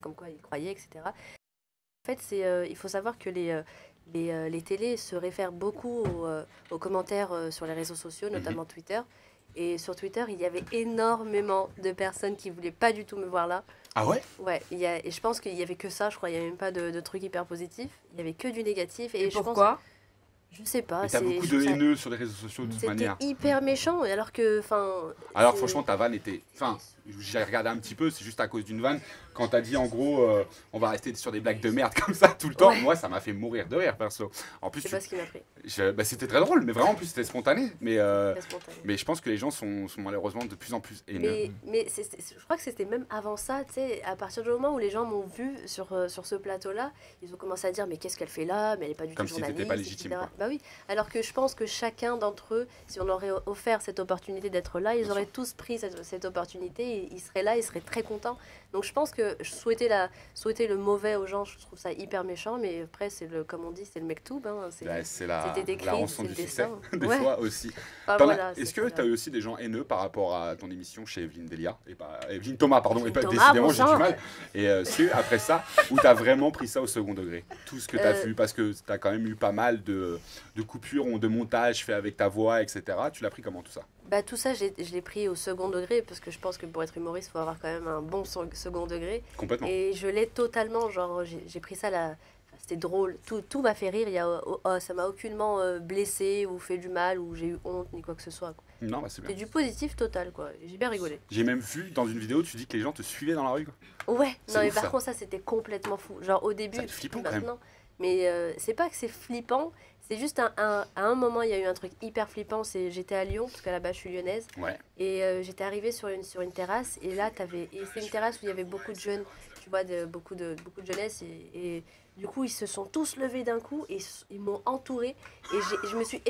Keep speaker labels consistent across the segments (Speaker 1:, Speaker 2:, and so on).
Speaker 1: comme quoi il croyait, etc. En fait, il faut savoir que les télés se réfèrent beaucoup aux commentaires sur les réseaux sociaux, notamment Twitter. Et sur Twitter, il y avait énormément de personnes qui voulaient pas du tout me voir là.
Speaker 2: Ah ouais?
Speaker 1: Ouais, et je pense qu'il y avait que ça, je crois, il n'y avait même pas de trucs hyper positifs. Il y avait que du négatif.
Speaker 3: Et
Speaker 1: je
Speaker 3: pourquoi?
Speaker 1: Je sais pas.
Speaker 2: Mais t'as beaucoup de haineux sur les réseaux sociaux de toute manière.
Speaker 1: C'était hyper méchant, alors que,
Speaker 2: Alors franchement, ta vanne était... Enfin, j'ai regardé un petit peu, c'est juste à cause d'une vanne. Quand t'as dit en gros, on va rester sur des blagues de merde comme ça tout le temps, moi ça m'a fait mourir de rire perso. En plus,
Speaker 1: c'est pas ce qui m'a pris.
Speaker 2: Bah, c'était très drôle, mais vraiment en plus c'était spontané. Mais
Speaker 1: Spontané.
Speaker 2: mais je pense que les gens sont malheureusement de plus en plus haineux.
Speaker 1: Mais je crois que c'était même avant ça, tu sais, à partir du moment où les gens m'ont vu sur ce plateau-là, ils ont commencé à dire mais qu'est-ce qu'elle fait là, mais elle est pas du
Speaker 2: Comme
Speaker 1: tout
Speaker 2: si
Speaker 1: journaliste,
Speaker 2: t'étais pas légitime,
Speaker 1: etc.
Speaker 2: quoi.
Speaker 1: Bah oui, alors que je pense que chacun d'entre eux, si on leur aurait offert cette opportunité d'être là, ils auraient tous pris cette opportunité, et ils seraient là, ils seraient très contents. Donc je pense que souhaiter le mauvais aux gens, je trouve ça hyper méchant, mais après c'est comme on dit, c'est le mektoub, hein,
Speaker 2: C'est la
Speaker 1: écrit,
Speaker 2: rançon
Speaker 1: c'est
Speaker 2: du
Speaker 1: le
Speaker 2: succès,
Speaker 1: destin.
Speaker 2: des
Speaker 1: Ouais.
Speaker 2: fois aussi.
Speaker 1: Voilà,
Speaker 2: Est-ce que tu as eu aussi des gens haineux par rapport à ton émission chez Evelyne Delia et pas Evelyne Thomas, pardon, et pas,
Speaker 1: Thomas,
Speaker 2: décidément
Speaker 1: bon
Speaker 2: j'ai du
Speaker 1: sang.
Speaker 2: mal. Et après ça, où tu as vraiment pris ça au second degré, tout ce que tu as vu, parce que tu as quand même eu pas mal de coupures, de montages faits avec ta voix, etc. Tu l'as pris comment tout ça?
Speaker 1: Bah, tout ça, je l'ai pris au second degré, parce que je pense que pour être humoriste, il faut avoir quand même un bon second degré.
Speaker 2: Complètement.
Speaker 1: Et je l'ai totalement, genre, j'ai pris ça là. C'était drôle, tout m'a fait rire, ça m'a aucunement blessé ou fait du mal ou j'ai eu honte ni quoi que ce soit, quoi.
Speaker 2: Non, bah c'est bien.
Speaker 1: C'était du positif total, quoi. J'ai bien rigolé.
Speaker 2: J'ai même vu dans une vidéo, tu dis que les gens te suivaient dans la rue, quoi.
Speaker 1: Ouais,
Speaker 2: C'est
Speaker 1: non mais
Speaker 2: ouf,
Speaker 1: par
Speaker 2: ça.
Speaker 1: contre ça c'était complètement fou. Genre au début,
Speaker 2: Ça fait flippant, quand même.
Speaker 1: maintenant. Mais c'est pas que c'est flippant, c'est juste à un moment il y a eu un truc hyper flippant, j'étais à Lyon, parce qu'à la base je suis lyonnaise.
Speaker 2: Ouais.
Speaker 1: Et j'étais arrivée sur une terrasse, et là c'est une terrasse où il y avait beaucoup de jeunes, tu vois, beaucoup de jeunesse, et du coup ils se sont tous levés d'un coup et ils m'ont entourée, et je me suis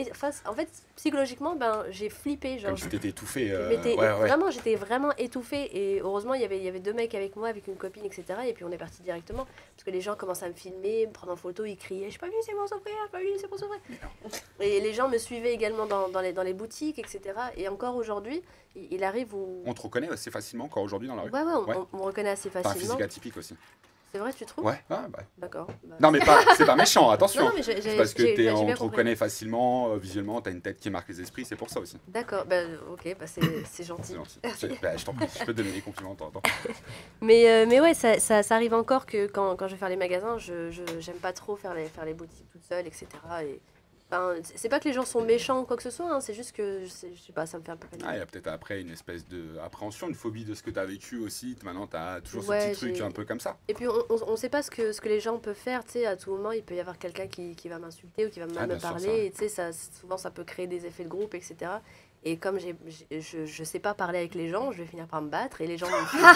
Speaker 1: en fait psychologiquement j'ai flippé, genre
Speaker 2: Comme si t'étais étouffé.
Speaker 1: ouais. Vraiment, j'étais vraiment étouffée, et heureusement il y avait deux mecs avec moi, avec une copine, etc. Et puis on est parti directement, parce que les gens commençaient à me filmer, me prendre en photo, ils criaient « Je suis pas venue, c'est pour s'offrir, je suis pas venue, c'est pour s'offrir ». Et les gens me suivaient également dans les boutiques, etc. Et encore aujourd'hui, il arrive où...
Speaker 2: On te reconnaît assez facilement encore aujourd'hui dans la rue.
Speaker 1: Ouais, on me reconnaît assez
Speaker 2: T'as un
Speaker 1: facilement.
Speaker 2: physique atypique aussi.
Speaker 1: C'est vrai, tu trouves?
Speaker 2: Ouais, ah, bah.
Speaker 1: D'accord. Bah.
Speaker 2: Non mais c'est pas méchant, attention.
Speaker 1: Non, mais
Speaker 2: C'est parce que
Speaker 1: j'ai
Speaker 2: on
Speaker 1: bien
Speaker 2: te
Speaker 1: compris.
Speaker 2: reconnaît facilement, visuellement, t'as une tête qui marque les esprits, c'est pour ça aussi.
Speaker 1: D'accord, ok, c'est gentil.
Speaker 2: C'est gentil. Je t'en prie, je peux te donner des compliments de temps en temps.
Speaker 1: Mais ouais, ça arrive encore que quand je vais faire les magasins, j'aime pas trop faire les boutiques toute seule, etc. Et, c'est pas que les gens sont méchants ou quoi que ce soit, hein, c'est juste que, je sais pas, ça me fait un peu paniquer.
Speaker 2: Il y a peut-être après une espèce d'appréhension, une phobie de ce que t'as vécu aussi. Maintenant, t'as toujours
Speaker 1: Ouais,
Speaker 2: ce petit truc un peu comme ça.
Speaker 1: Et puis on sait pas ce que les gens peuvent faire, tu sais, à tout moment il peut y avoir quelqu'un qui va m'insulter ou qui va mal me
Speaker 2: bien sûr, ça,
Speaker 1: parler,
Speaker 2: ouais.
Speaker 1: et tu sais, souvent ça peut créer des effets de groupe, etc. Et comme je sais pas parler avec les gens, je vais finir par me battre, et les gens vont me filmer,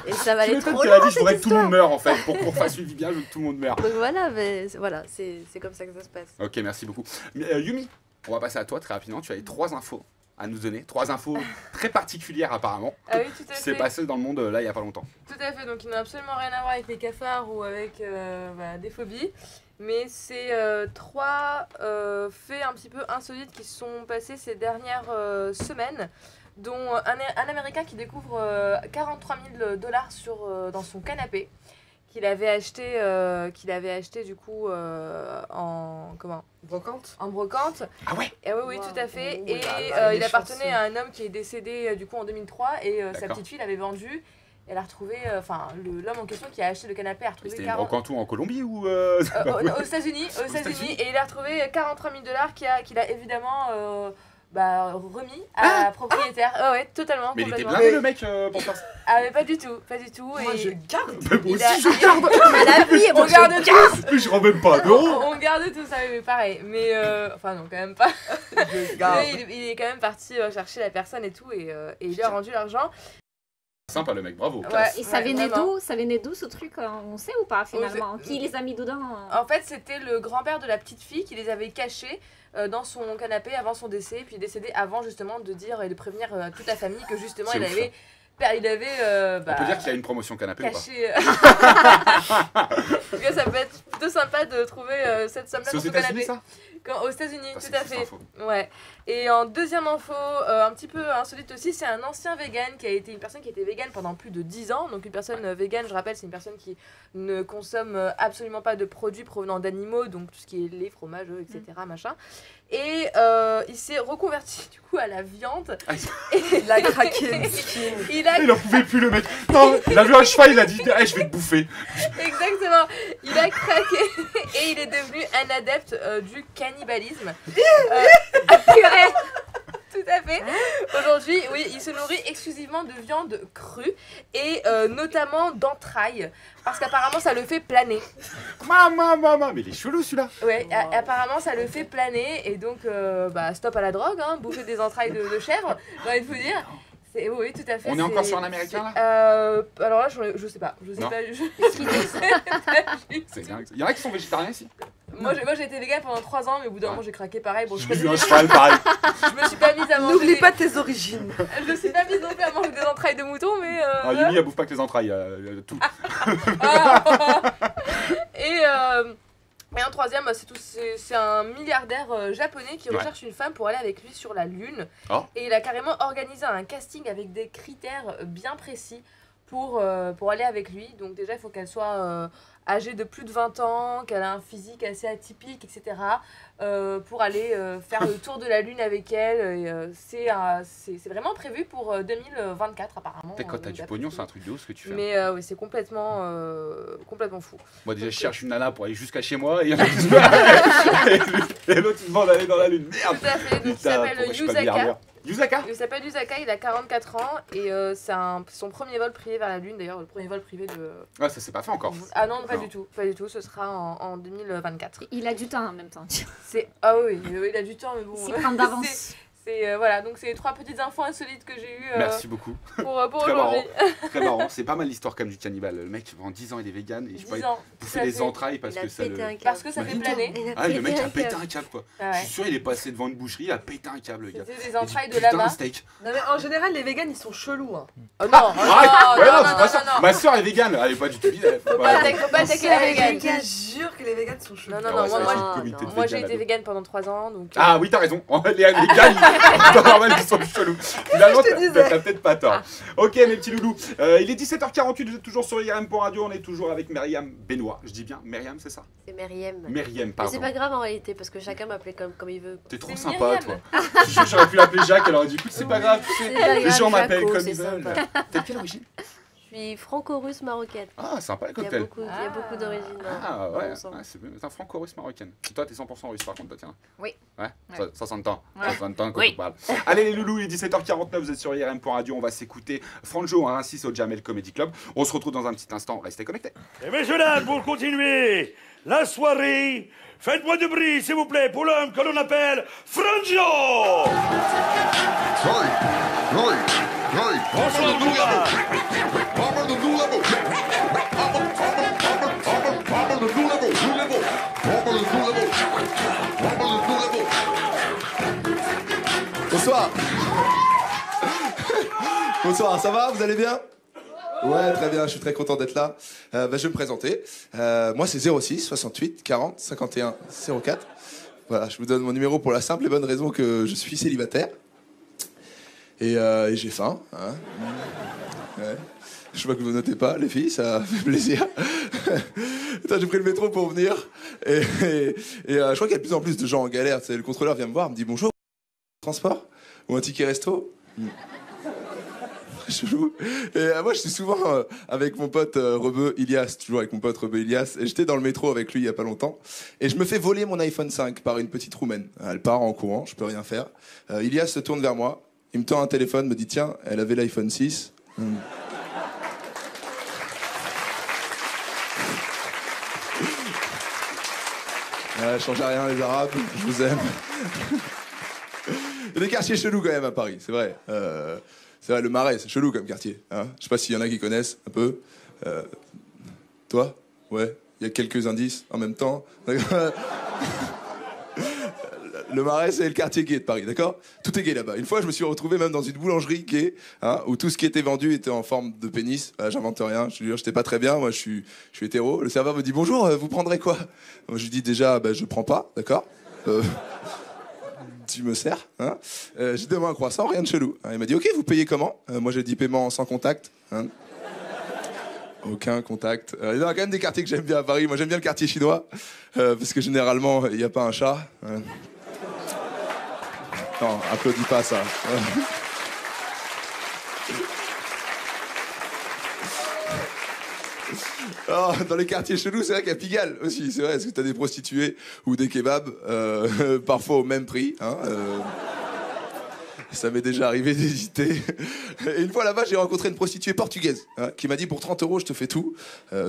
Speaker 1: et ça va aller trop
Speaker 2: Tu
Speaker 1: loin,
Speaker 2: as dit, je
Speaker 1: cette
Speaker 2: voudrais que tout le
Speaker 1: histoire.
Speaker 2: monde meure en fait. Pour qu'on fasse une vie bien, je veux que tout le monde meure.
Speaker 1: Donc voilà, c'est comme ça que ça se passe.
Speaker 2: Ok, merci beaucoup. Mais, Yumi, on va passer à toi très rapidement. Tu avais 3 infos à nous donner, 3 infos très particulières apparemment,
Speaker 3: Ah oui, tout à
Speaker 2: qui s'est
Speaker 3: fait.
Speaker 2: passé dans le monde là il y a pas longtemps.
Speaker 3: Tout à fait, donc il n'a absolument rien à voir avec les cafards ou avec des phobies. Mais c'est 3 faits un petit peu insolites qui se sont passés ces dernières semaines, dont un Américain qui découvre 43 000 $ dans son canapé, qu'il avait acheté du coup en
Speaker 4: Brocante.
Speaker 3: en brocante.
Speaker 2: Ah ouais.
Speaker 3: Et oui,
Speaker 1: Wow.
Speaker 3: tout à fait.
Speaker 4: Oh
Speaker 3: Et
Speaker 4: là là,
Speaker 3: il appartenait
Speaker 4: chanceux.
Speaker 3: à un homme qui est décédé du coup en 2003, et sa
Speaker 2: D'accord.
Speaker 3: petite fille l'avait vendu. Elle a retrouvé, l'homme en question qui a acheté le canapé a retrouvé
Speaker 2: C'était une
Speaker 3: 40
Speaker 2: brocante où en Colombie ou
Speaker 3: aux États-Unis,
Speaker 2: États-Unis.
Speaker 3: et il a retrouvé 43 000 $ qu'il a évidemment remis à la propriétaire. Ouais, totalement.
Speaker 2: Mais il était
Speaker 3: complètement.
Speaker 2: blindé le mec pour faire ça.
Speaker 3: Ah mais pas du tout, pas du tout.
Speaker 4: Moi,
Speaker 3: et
Speaker 4: je garde.
Speaker 2: Mais moi
Speaker 3: il
Speaker 2: aussi
Speaker 3: a-
Speaker 2: je garde.
Speaker 1: Mais la vie,
Speaker 3: on garde tout.
Speaker 2: Mais je rends même pas d'euros.
Speaker 3: On garde tout ça, mais pareil. Mais enfin non, quand même pas.
Speaker 4: Je garde.
Speaker 3: Mais il est quand même parti chercher la personne et tout, et il lui a rendu l'argent.
Speaker 2: Sympa le mec, bravo.
Speaker 3: Ouais.
Speaker 2: classe.
Speaker 5: Et ça venait
Speaker 3: vraiment.
Speaker 5: d'où? Ça venait d'où ce truc? On sait ou pas finalement? Qui les a mis dedans?
Speaker 3: En fait, c'était le grand-père de la petite fille qui les avait cachés dans son canapé avant son décès, puis décédé avant justement de dire et de prévenir toute la famille que justement
Speaker 2: C'est
Speaker 3: il
Speaker 2: ouf,
Speaker 3: avait
Speaker 2: On peut dire qu'il y a une promotion canapé ou pas?
Speaker 3: caché. En tout cas, ça peut être plutôt sympa pas de trouver cette somme-là
Speaker 2: C'est aux
Speaker 3: pour ce
Speaker 2: États-Unis,
Speaker 3: canapé.
Speaker 2: ça?
Speaker 3: Aux États-Unis,
Speaker 2: Ah, c'est
Speaker 3: tout à
Speaker 2: fou, cette
Speaker 3: fait.
Speaker 2: info.
Speaker 3: Ouais. Et en deuxième info, un petit peu insolite aussi, c'est un ancien vegan qui a été une personne qui a été vegan pendant plus de 10 ans. Donc une personne vegan, je rappelle, c'est une personne qui ne consomme absolument pas de produits provenant d'animaux, donc tout ce qui est lait, fromage, etc. Machin. Et il s'est reconverti du coup à la viande.
Speaker 2: Ah,
Speaker 4: Il a craqué, mesquine.
Speaker 2: il en pouvait plus, le mec. Non, il a vu un cheval, il a dit je vais te bouffer.
Speaker 3: Exactement. Il a craqué et il est devenu un adepte du cannibalisme.
Speaker 5: Purée.
Speaker 3: Tout à fait. Aujourd'hui, oui, il se nourrit exclusivement de viande crue et notamment d'entrailles parce qu'apparemment ça le fait planer.
Speaker 2: Maman, mais il est chelou celui-là.
Speaker 3: Ouais, apparemment ça le fait planer et donc stop à la drogue, hein, bouffer des entrailles de chèvre, j'ai envie de vous dire. Oui, tout à fait.
Speaker 2: On est encore sur un américain là?
Speaker 3: Alors là, je sais pas. Je sais
Speaker 2: Non.
Speaker 3: pas.
Speaker 2: C'est dingue. Il y en a qui sont végétariens ici?
Speaker 3: Moi j'ai été vegan pendant 3 ans, mais au bout d'un moment j'ai craqué pareil. Bon,
Speaker 2: J'ai vu un cheval pareil.
Speaker 3: je me suis pas mise à manger.
Speaker 4: N'oublie pas tes origines.
Speaker 3: Je me suis pas mise non plus à manger des entrailles de mouton, mais.
Speaker 2: Ah, Yumi, elle bouffe pas que les entrailles, tout.
Speaker 3: Et un troisième, c'est un milliardaire japonais qui
Speaker 2: Ouais.
Speaker 3: recherche une femme pour aller avec lui sur la Lune.
Speaker 2: Oh.
Speaker 3: Et il a carrément organisé un casting avec des critères bien précis pour aller avec lui. Donc déjà, il faut qu'elle soit âgée de plus de 20 ans, qu'elle a un physique assez atypique, etc. Pour aller faire le tour de la Lune avec elle. Et, c'est vraiment prévu pour 2024 apparemment.
Speaker 2: Peut-être quand t'as du pognon, c'est un truc de ouf ce que tu fais.
Speaker 3: Mais oui, c'est complètement fou.
Speaker 2: Moi déjà je cherche une nana pour aller jusqu'à chez moi et il y en a qui se et l'autre il demande d'aller dans la lune. Merde.
Speaker 3: Tout à fait, donc il
Speaker 2: Putain,
Speaker 3: s'appelle
Speaker 2: pourquoi je suis pas
Speaker 3: Yusaka.
Speaker 2: milliardaire? Yusaka?
Speaker 3: Il s'appelle Yusaka, il a 44 ans et c'est son premier vol privé vers la Lune, d'ailleurs le premier vol privé de...
Speaker 2: Ah ça s'est pas fait encore.
Speaker 3: Ah non, pas
Speaker 2: Non.
Speaker 3: du tout, ce sera en 2024.
Speaker 5: Il a du temps en même temps.
Speaker 3: Ah oui, il a du temps, mais bon...
Speaker 5: C'est prendre d'avance.
Speaker 3: Voilà, donc c'est les 3 petites infos insolites que j'ai eues
Speaker 2: Merci beaucoup.
Speaker 3: pour
Speaker 2: Très marrant.
Speaker 3: aujourd'hui.
Speaker 2: Très marrant. C'est pas mal l'histoire comme du cannibale. Le mec pendant 10 ans il est vegan et je sais
Speaker 3: 10
Speaker 2: pas,
Speaker 3: ans.
Speaker 2: il bouffait
Speaker 3: tout à
Speaker 2: les
Speaker 3: fait.
Speaker 2: entrailles parce
Speaker 1: Il a
Speaker 2: que ça
Speaker 1: pété
Speaker 2: le...
Speaker 1: un câble.
Speaker 3: Parce que ça fait
Speaker 2: Putain.
Speaker 3: planer.
Speaker 1: Il a
Speaker 2: Ah le mec a
Speaker 1: un
Speaker 2: pété
Speaker 1: câble.
Speaker 2: un câble quoi.
Speaker 3: Ah
Speaker 2: Je
Speaker 3: ouais.
Speaker 2: suis sûr il est passé devant une boucherie, il a pété un câble le gars.
Speaker 3: C'était des
Speaker 2: Il a dit,
Speaker 3: entrailles de
Speaker 2: putain,
Speaker 3: lama.
Speaker 2: un steak.
Speaker 4: Non mais en général, les végans, ils sont chelous. Hein.
Speaker 3: Oh non,
Speaker 2: Arrête. Ouais, non, c'est pas ça.
Speaker 3: non.
Speaker 2: Ma soeur est végane, elle est pas du tout bidèle.
Speaker 3: Faut pas attaquer la
Speaker 4: Je
Speaker 3: vegan.
Speaker 4: te jure que les végans sont chelous.
Speaker 3: Non,
Speaker 2: Ah ouais, ça,
Speaker 3: moi,
Speaker 2: j'ai une comité de
Speaker 3: moi j'ai
Speaker 2: véganes
Speaker 3: été
Speaker 2: là-dedans.
Speaker 3: vegan pendant 3 ans, donc...
Speaker 2: Ah oui, t'as raison. Les gars, c'est normal qu'ils sont chelous. Finalement,
Speaker 4: je te disais
Speaker 2: t'as peut-être pas tort. Ok, mes petits loulous. Il est 17h48, vous êtes toujours sur IRM.radio. On est toujours avec Myriam Benoît. Je dis bien Myriam, c'est ça?
Speaker 1: C'est Meriem.
Speaker 2: Myriam,
Speaker 1: Mais
Speaker 2: pardon.
Speaker 1: c'est pas grave en réalité parce que chacun m'appelait comme il veut.
Speaker 2: T'es trop
Speaker 3: C'est
Speaker 2: sympa,
Speaker 3: Myriam.
Speaker 2: toi. Je suis sûr que j'aurais pu l'appeler Jacques, elle aurait dit écoute, c'est pas grave. tu sais,
Speaker 1: C'est pas
Speaker 2: Les
Speaker 1: grave,
Speaker 2: gens m'appellent
Speaker 1: Jaco,
Speaker 2: comme
Speaker 1: c'est
Speaker 2: ils veulent.
Speaker 1: sympa.
Speaker 2: T'es de quelle origine?
Speaker 1: Je suis franco-russe marocaine.
Speaker 2: Ah, sympa le
Speaker 1: Il y a
Speaker 2: cocktail.
Speaker 1: beaucoup d'origines.
Speaker 2: Ah ouais,
Speaker 1: ensemble.
Speaker 2: ouais, c'est un franco-russe marocaine. Toi, t'es 100% russe par contre, toi, tiens.
Speaker 5: Oui.
Speaker 2: Ouais,
Speaker 5: Ouais.
Speaker 2: Ça s'entend.
Speaker 5: Ouais.
Speaker 2: Ça s'entend quand
Speaker 5: Oui.
Speaker 2: on parle. Allez les loulous, il est 17h49, vous êtes sur IRM.radio. On va s'écouter Franjo à Rassis au Jamel Comedy Club. On se retrouve dans un petit instant, restez connectés.
Speaker 6: Et messieurs, dames, pour continuer la soirée, faites-moi du bruit, s'il vous plaît, pour l'homme que l'on appelle Franjo. Bonsoir, mon gars.
Speaker 7: Bonsoir. Bonsoir, ça va? Vous allez bien? Ouais, très bien, je suis très content d'être là. Je vais me présenter. Moi, c'est 06 68 40 51 04. Voilà, je vous donne mon numéro pour la simple et bonne raison que je suis célibataire. Et j'ai faim. Hein. Ouais. Je vois que vous notez pas, les filles, ça fait plaisir. Attends, j'ai pris le métro pour venir. Et je crois qu'il y a de plus en plus de gens en galère. Tu sais, le contrôleur vient me voir, me dit bonjour, transport ou un ticket resto. Chelou. Et moi, je suis souvent avec mon pote Rebeu Ilias, toujours avec mon pote Rebeu Ilias. Et j'étais dans le métro avec lui il y a pas longtemps. Et je me fais voler mon iPhone 5 par une petite roumaine. Elle part en courant, je peux rien faire. Ilias se tourne vers moi, il me tend un téléphone, me dit tiens, elle avait l'iPhone 6. Changez rien les Arabes, je vous aime. Il y a des quartiers chelous quand même à Paris, c'est vrai. C'est vrai, le Marais, c'est chelou comme quartier. Hein, je sais pas s'il y en a qui connaissent un peu. Toi? Ouais. Il y a quelques indices en même temps. Le Marais, c'est le quartier gay de Paris, d'accord? Tout est gay là-bas. Une fois, je me suis retrouvé même dans une boulangerie gay, hein, où tout ce qui était vendu était en forme de pénis. J'invente rien, je te jure, j'étais pas très bien, moi je suis hétéro. Le serveur me dit bonjour, vous prendrez quoi? Moi, je lui dis déjà, je prends pas, d'accord? Tu me sers, hein? J'ai demandé un croissant, rien de chelou. Il m'a dit ok, vous payez comment? Moi j'ai dit paiement sans contact, hein. Aucun contact. Il y a quand même des quartiers que j'aime bien à Paris. Moi, j'aime bien le quartier chinois, parce que généralement, il n'y a pas un chat. Non, applaudis pas ça. Oh, dans les quartiers chelous, c'est vrai qu'il y a Pigalle aussi. C'est vrai, parce que tu as des prostituées ou des kebabs, parfois au même prix. Hein, Ça m'est déjà arrivé d'hésiter. Et une fois là-bas, j'ai rencontré une prostituée portugaise, hein, qui m'a dit pour 30 €, je te fais tout.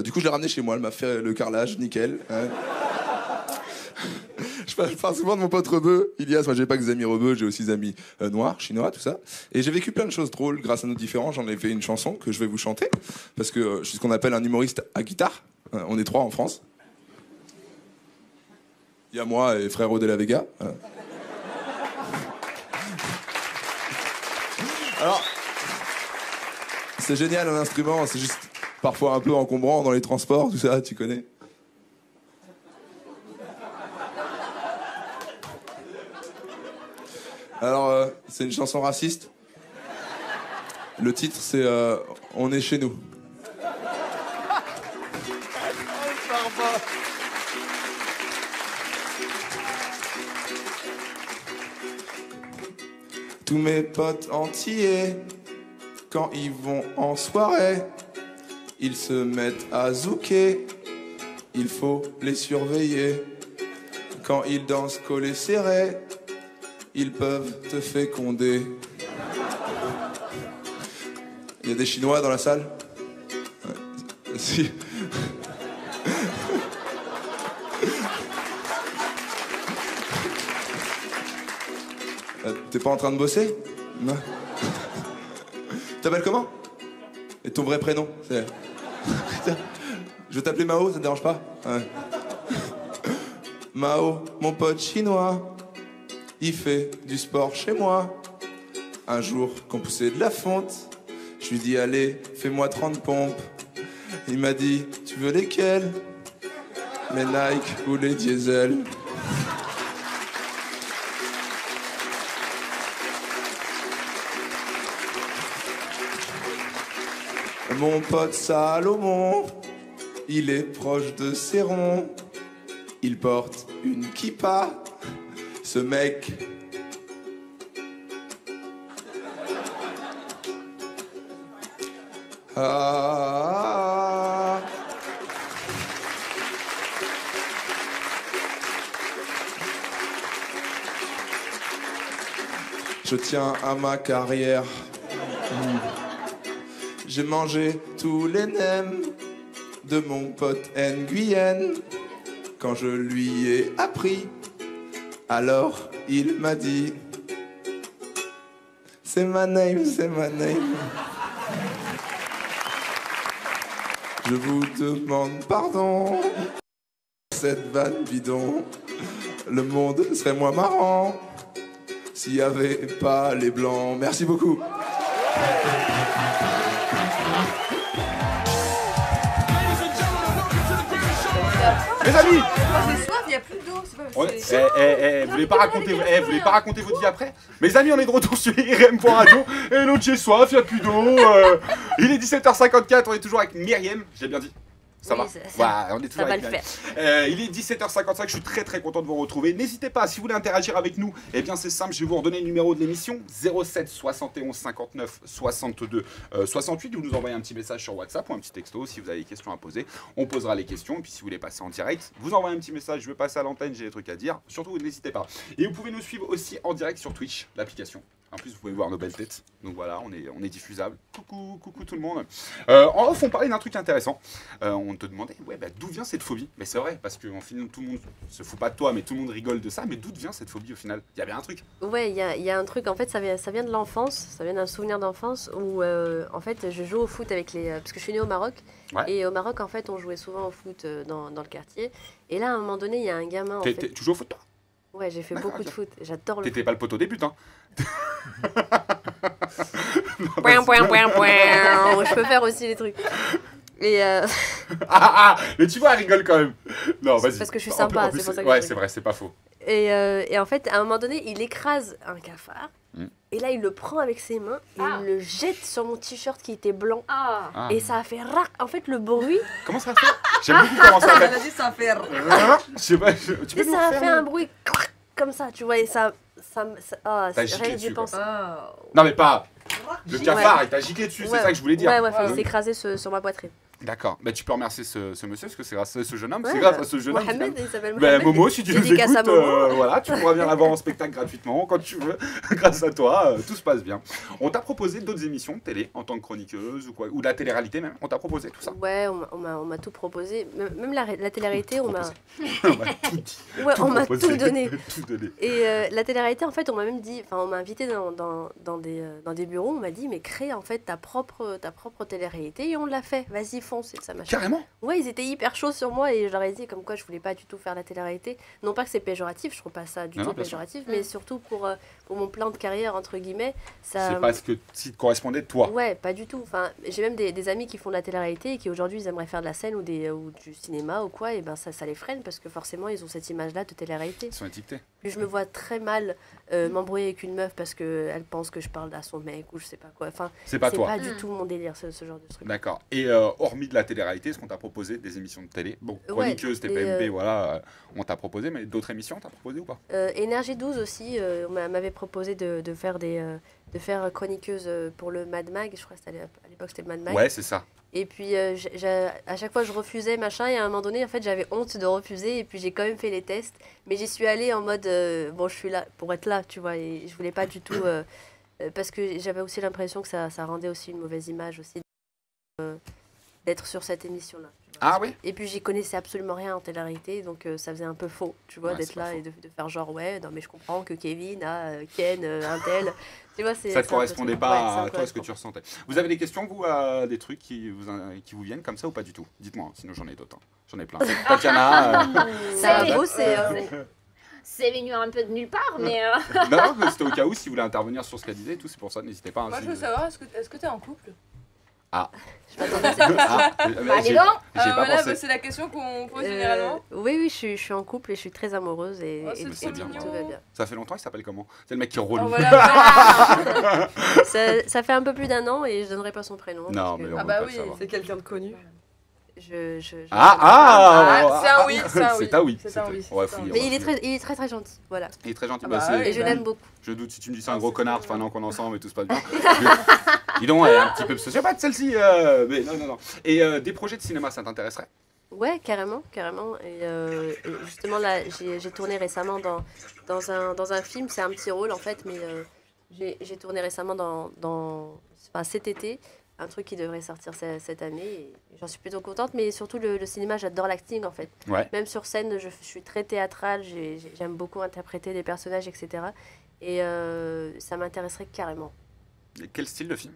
Speaker 7: Du coup, je l'ai ramenée chez moi. Elle m'a fait le carrelage, nickel. Hein. Je parle souvent de mon pote rebeu, Ilias. Moi, j'ai pas que des amis rebeux, j'ai aussi des amis noirs, chinois, tout ça. Et j'ai vécu plein de choses drôles grâce à nos différents. J'en ai fait une chanson que je vais vous chanter. Parce que je suis ce qu'on appelle un humoriste à guitare. On est 3 en France. Il y a moi et frère de la Vega. Alors, c'est génial un instrument, c'est juste parfois un peu encombrant dans les transports, tout ça, tu connais. Alors, c'est une chanson raciste. Le titre, c'est On est chez nous. Tous mes potes entiers, quand ils vont en soirée, ils se mettent à zouker. Il faut les surveiller. Quand ils dansent collés serrés, ils peuvent te féconder. Il y a des Chinois dans la salle? Si. T'es pas en train de bosser? Non. T'appelles comment? Et ton vrai prénom? Je vais t'appeler Mao, ça te dérange pas? Ouais. Mao, mon pote chinois, il fait du sport chez moi. Un jour, qu'on poussait de la fonte, je lui dis allez, fais-moi 30 pompes. Il m'a dit, tu veux lesquelles? Les Nike ou les Diesel? Mon pote Salomon, il est proche de Céron. Il porte une kippa, ce mec. Ah. Je tiens à ma carrière. J'ai mangé tous les nems de mon pote Nguyen. Quand je lui ai appris, alors il m'a dit c'est ma name, c'est ma name. Je vous demande pardon. Cette vanne bidon, le monde serait moins marrant s'il n'y avait pas les blancs. Merci beaucoup.
Speaker 2: Mes amis,
Speaker 3: Moi j'ai soif, il n'y a plus d'eau.
Speaker 2: vous voulez pas raconter votre vie après? Mes amis, on est de retour sur IRM.radio. Et l'autre, j'ai soif, il n'y a plus d'eau. Il est 17h54, on est toujours avec Myriam, j'ai bien dit. Ça
Speaker 1: Oui,
Speaker 2: va on est toujours
Speaker 1: ça va
Speaker 2: avec
Speaker 1: le
Speaker 2: Myriam.
Speaker 1: faire.
Speaker 2: Il est 17h55, je suis très content de vous retrouver. N'hésitez pas, si vous voulez interagir avec nous, eh bien c'est simple, je vais vous redonner le numéro de l'émission 07 71 59 62 68. Vous nous envoyez un petit message sur WhatsApp ou un petit texto si vous avez des questions à poser. On posera les questions. Et puis si vous voulez passer en direct, vous envoyez un petit message, je vais passer à l'antenne, j'ai des trucs à dire. Surtout, n'hésitez pas. Et vous pouvez nous suivre aussi en direct sur Twitch, l'application. En plus, vous pouvez voir nos belles têtes. Donc voilà, on est diffusable. Coucou tout le monde. En off, on parlait d'un truc intéressant. On te demandait, d'où vient cette phobie? Mais c'est vrai, parce qu'en final, tout le monde se fout pas de toi, mais tout le monde rigole de ça. Mais d'où vient cette phobie au final? Il y a bien un truc.
Speaker 1: Ouais, il y a un truc, en fait, ça vient de l'enfance, ça vient d'un souvenir d'enfance où, en fait, je joue au foot avec les... parce que je suis née au Maroc,
Speaker 2: Ouais.
Speaker 1: et au Maroc, en fait, on jouait souvent au foot dans le quartier. Et là, à un moment donné, il y a un gamin, en fait...
Speaker 2: Tu joues au foot, toi?
Speaker 1: Ouais, j'ai fait
Speaker 2: D'accord,
Speaker 1: beaucoup de
Speaker 2: ok.
Speaker 1: foot. J'adore le
Speaker 2: T'étais pas le poteau des buts, hein.
Speaker 1: Pouin, pouin, pouin, pouin. Je peux faire aussi les trucs. Et
Speaker 2: Mais tu vois, elle rigole quand même. Non, vas-y.
Speaker 1: parce que je suis
Speaker 2: En
Speaker 1: sympa,
Speaker 2: plus,
Speaker 1: c'est pour ça que
Speaker 2: ouais,
Speaker 1: je
Speaker 2: c'est vrai, c'est pas faux.
Speaker 1: et en fait, à un moment donné, il écrase un cafard.
Speaker 2: Mm.
Speaker 1: Et là, il le prend avec ses mains et
Speaker 5: Ah.
Speaker 1: il le jette sur mon t-shirt qui était blanc.
Speaker 5: Ah.
Speaker 2: Ah.
Speaker 1: Et ça a fait rac. En fait, le bruit.
Speaker 2: Comment ça fait? J'aime beaucoup comment ça
Speaker 4: Elle
Speaker 2: fait.
Speaker 4: a dit ça fait.
Speaker 2: Je sais pas, tu peux
Speaker 1: Et
Speaker 2: nous
Speaker 1: ça a
Speaker 2: refaire,
Speaker 1: fait un bruit clac, comme ça, tu vois. Et ça
Speaker 2: T'as
Speaker 1: rien
Speaker 2: giclé
Speaker 1: que j'y
Speaker 2: dessus, quoi.
Speaker 1: pense.
Speaker 4: Ah.
Speaker 2: Non, mais pas. Le
Speaker 1: Ouais.
Speaker 2: cafard, il t'a giclé dessus, c'est
Speaker 1: Ouais.
Speaker 2: ça que je voulais dire.
Speaker 1: Ouais,
Speaker 3: Ouais.
Speaker 1: il s'est écrasé sur ma poitrine.
Speaker 2: D'accord. Bah, tu peux remercier ce monsieur, parce que c'est grâce à ce jeune homme.
Speaker 1: Ouais,
Speaker 2: C'est grâce à ce jeune homme.
Speaker 1: Mohamed,
Speaker 2: finalement.
Speaker 1: il s'appelle
Speaker 2: Bah,
Speaker 1: Mohamed.
Speaker 2: Momo, si tu nous
Speaker 1: Dédicace à
Speaker 2: écoutes,
Speaker 1: Momo.
Speaker 2: voilà, tu pourras venir la voir en spectacle gratuitement quand tu veux. Grâce à toi, tout se passe bien. On t'a proposé d'autres émissions de télé en tant que chroniqueuse ou quoi, ou de la télé-réalité même. On t'a proposé tout ça.
Speaker 1: Ouais, on m'a tout proposé. Même la télé-réalité, on m'a
Speaker 2: On m'a tout dit.
Speaker 1: ouais,
Speaker 2: tout
Speaker 1: on m'a
Speaker 2: proposé.
Speaker 1: tout donné.
Speaker 2: Tout donné.
Speaker 1: Et la télé-réalité, en fait, on m'a même dit, enfin, on m'a invité dans des bureaux, on m'a dit, mais crée en fait ta propre télé-réalité et on l'a fait. Vas-y, fonce, et ça m'a.
Speaker 2: Carrément.
Speaker 1: Ouais, ils étaient hyper chauds sur moi et je leur ai dit comme quoi je voulais pas du tout faire la télé-réalité. Non pas que c'est péjoratif, je trouve pas ça du
Speaker 2: Non,
Speaker 1: tout
Speaker 2: non, bien sûr.
Speaker 1: péjoratif, mais surtout pour mon plan de carrière, entre guillemets. Ça...
Speaker 2: C'est pas ce qui te correspondait de toi.
Speaker 1: Ouais, pas du tout. Enfin, j'ai même des amis qui font de la télé-réalité et qui aujourd'hui ils aimeraient faire de la scène ou du cinéma ou quoi, et ben ça les freine parce que forcément ils ont cette image-là de télé-réalité.
Speaker 2: Ils sont étiquetés.
Speaker 1: Puis je me vois très mal m'embrouiller avec une meuf parce qu'elle pense que je parle à son mec ou je sais pas quoi. Enfin,
Speaker 2: C'est pas
Speaker 1: c'est
Speaker 2: toi.
Speaker 1: pas du tout mon délire, ce genre de truc.
Speaker 2: D'accord. Et hormis de la télé-réalité, est-ce qu'on t'a proposé des émissions de télé? Bon,
Speaker 1: Ouais,
Speaker 2: chroniqueuse,
Speaker 1: et,
Speaker 2: TPMP, voilà, on t'a proposé, mais d'autres émissions, on t'a proposé ou pas?
Speaker 1: Énergie 12 aussi, on m'avait proposé de faire de faire chroniqueuse pour le Mad Mag, je crois que c'était à l'époque c'était le Mad Mag.
Speaker 2: Ouais, c'est ça.
Speaker 1: Et puis à chaque fois je refusais machin et à un moment donné en fait j'avais honte de refuser et puis j'ai quand même fait les tests, mais j'y suis allée en mode bon je suis là pour être là, tu vois, et je voulais pas du tout parce que j'avais aussi l'impression que ça rendait aussi une mauvaise image aussi d'être sur cette émission là.
Speaker 2: Ah oui?
Speaker 1: Et puis j'y connaissais absolument rien en télé-réalité, donc ça faisait un peu faux, tu vois,
Speaker 2: Ouais,
Speaker 1: d'être
Speaker 2: c'est pas
Speaker 1: là
Speaker 2: faux.
Speaker 1: et de faire genre ouais, non mais je comprends que Kevin a Ken, un tel, tu vois, c'est
Speaker 2: Ça ne
Speaker 1: c'est un peu
Speaker 2: correspondait
Speaker 1: ça.
Speaker 2: pas
Speaker 1: Ouais,
Speaker 2: à
Speaker 1: ça
Speaker 2: toi, ce que
Speaker 1: correspond.
Speaker 2: tu ressentais. Vous avez des questions, vous, des trucs qui vous viennent comme ça ou pas du tout? Dites-moi, hein, sinon j'en ai d'autres. Hein. J'en ai plein. Tatiana.
Speaker 1: Ça a
Speaker 5: C'est-
Speaker 1: bossé, hein.
Speaker 5: C'est venu un peu de nulle part, mais
Speaker 2: Non, mais c'était au cas où, si vous voulez intervenir sur ce qu'elle disait et tout, c'est pour ça, n'hésitez pas. hein,
Speaker 3: Moi,
Speaker 2: si
Speaker 3: je veux
Speaker 2: vous-
Speaker 3: savoir, est-ce que t'es en couple?
Speaker 1: Je m'attendais à cette question.
Speaker 2: Ah,
Speaker 5: Bah, dis
Speaker 2: j'ai
Speaker 5: donc.
Speaker 2: j'ai pas
Speaker 3: Voilà,
Speaker 2: pensé.
Speaker 3: bah, c'est la question qu'on pose généralement.
Speaker 1: Oui, je suis en couple et je suis très amoureuse et,
Speaker 3: Oh, c'est
Speaker 1: et
Speaker 3: trop
Speaker 2: c'est bien.
Speaker 1: tout va bien.
Speaker 2: Ça fait longtemps, il s'appelle comment? C'est le mec qui est relou.
Speaker 3: Oh, voilà.
Speaker 1: Ça fait un peu plus d'un an et je donnerai pas son prénom.
Speaker 2: Non,
Speaker 1: parce que
Speaker 2: mais on
Speaker 3: Ah
Speaker 2: veut
Speaker 3: bah
Speaker 2: pas
Speaker 3: oui,
Speaker 2: le savoir.
Speaker 4: C'est quelqu'un de connu.
Speaker 3: Ah, c'est un oui, c'est un oui.
Speaker 2: C'est un oui.
Speaker 3: C'est un oui.
Speaker 2: Ouais,
Speaker 3: c'est un
Speaker 2: fouiller,
Speaker 3: oui.
Speaker 1: Mais
Speaker 2: on va
Speaker 1: il est très gentil, voilà.
Speaker 2: Il est très gentil.
Speaker 3: Ah
Speaker 2: bah,
Speaker 3: bah
Speaker 2: c'est-
Speaker 3: oui,
Speaker 1: Et je l'aime beaucoup.
Speaker 2: Je doute si tu me dis c'est un gros connard, enfin non qu'on est ensemble et tout se passe bien. Dis donc, elle est un petit peu sociopathe celle-ci. Mais non. Et des projets de cinéma, ça t'intéresserait?
Speaker 1: Ouais, carrément. Et justement là, j'ai tourné récemment dans un film, c'est un petit rôle en fait, mais j'ai tourné récemment enfin, cet été, un truc qui devrait sortir cette année. Et j'en suis plutôt contente, mais surtout le cinéma, j'adore l'acting en fait.
Speaker 2: Ouais.
Speaker 1: Même sur scène, je suis très théâtrale, j'aime beaucoup interpréter des personnages, etc. Et ça m'intéresserait carrément.
Speaker 2: Et quel style de film?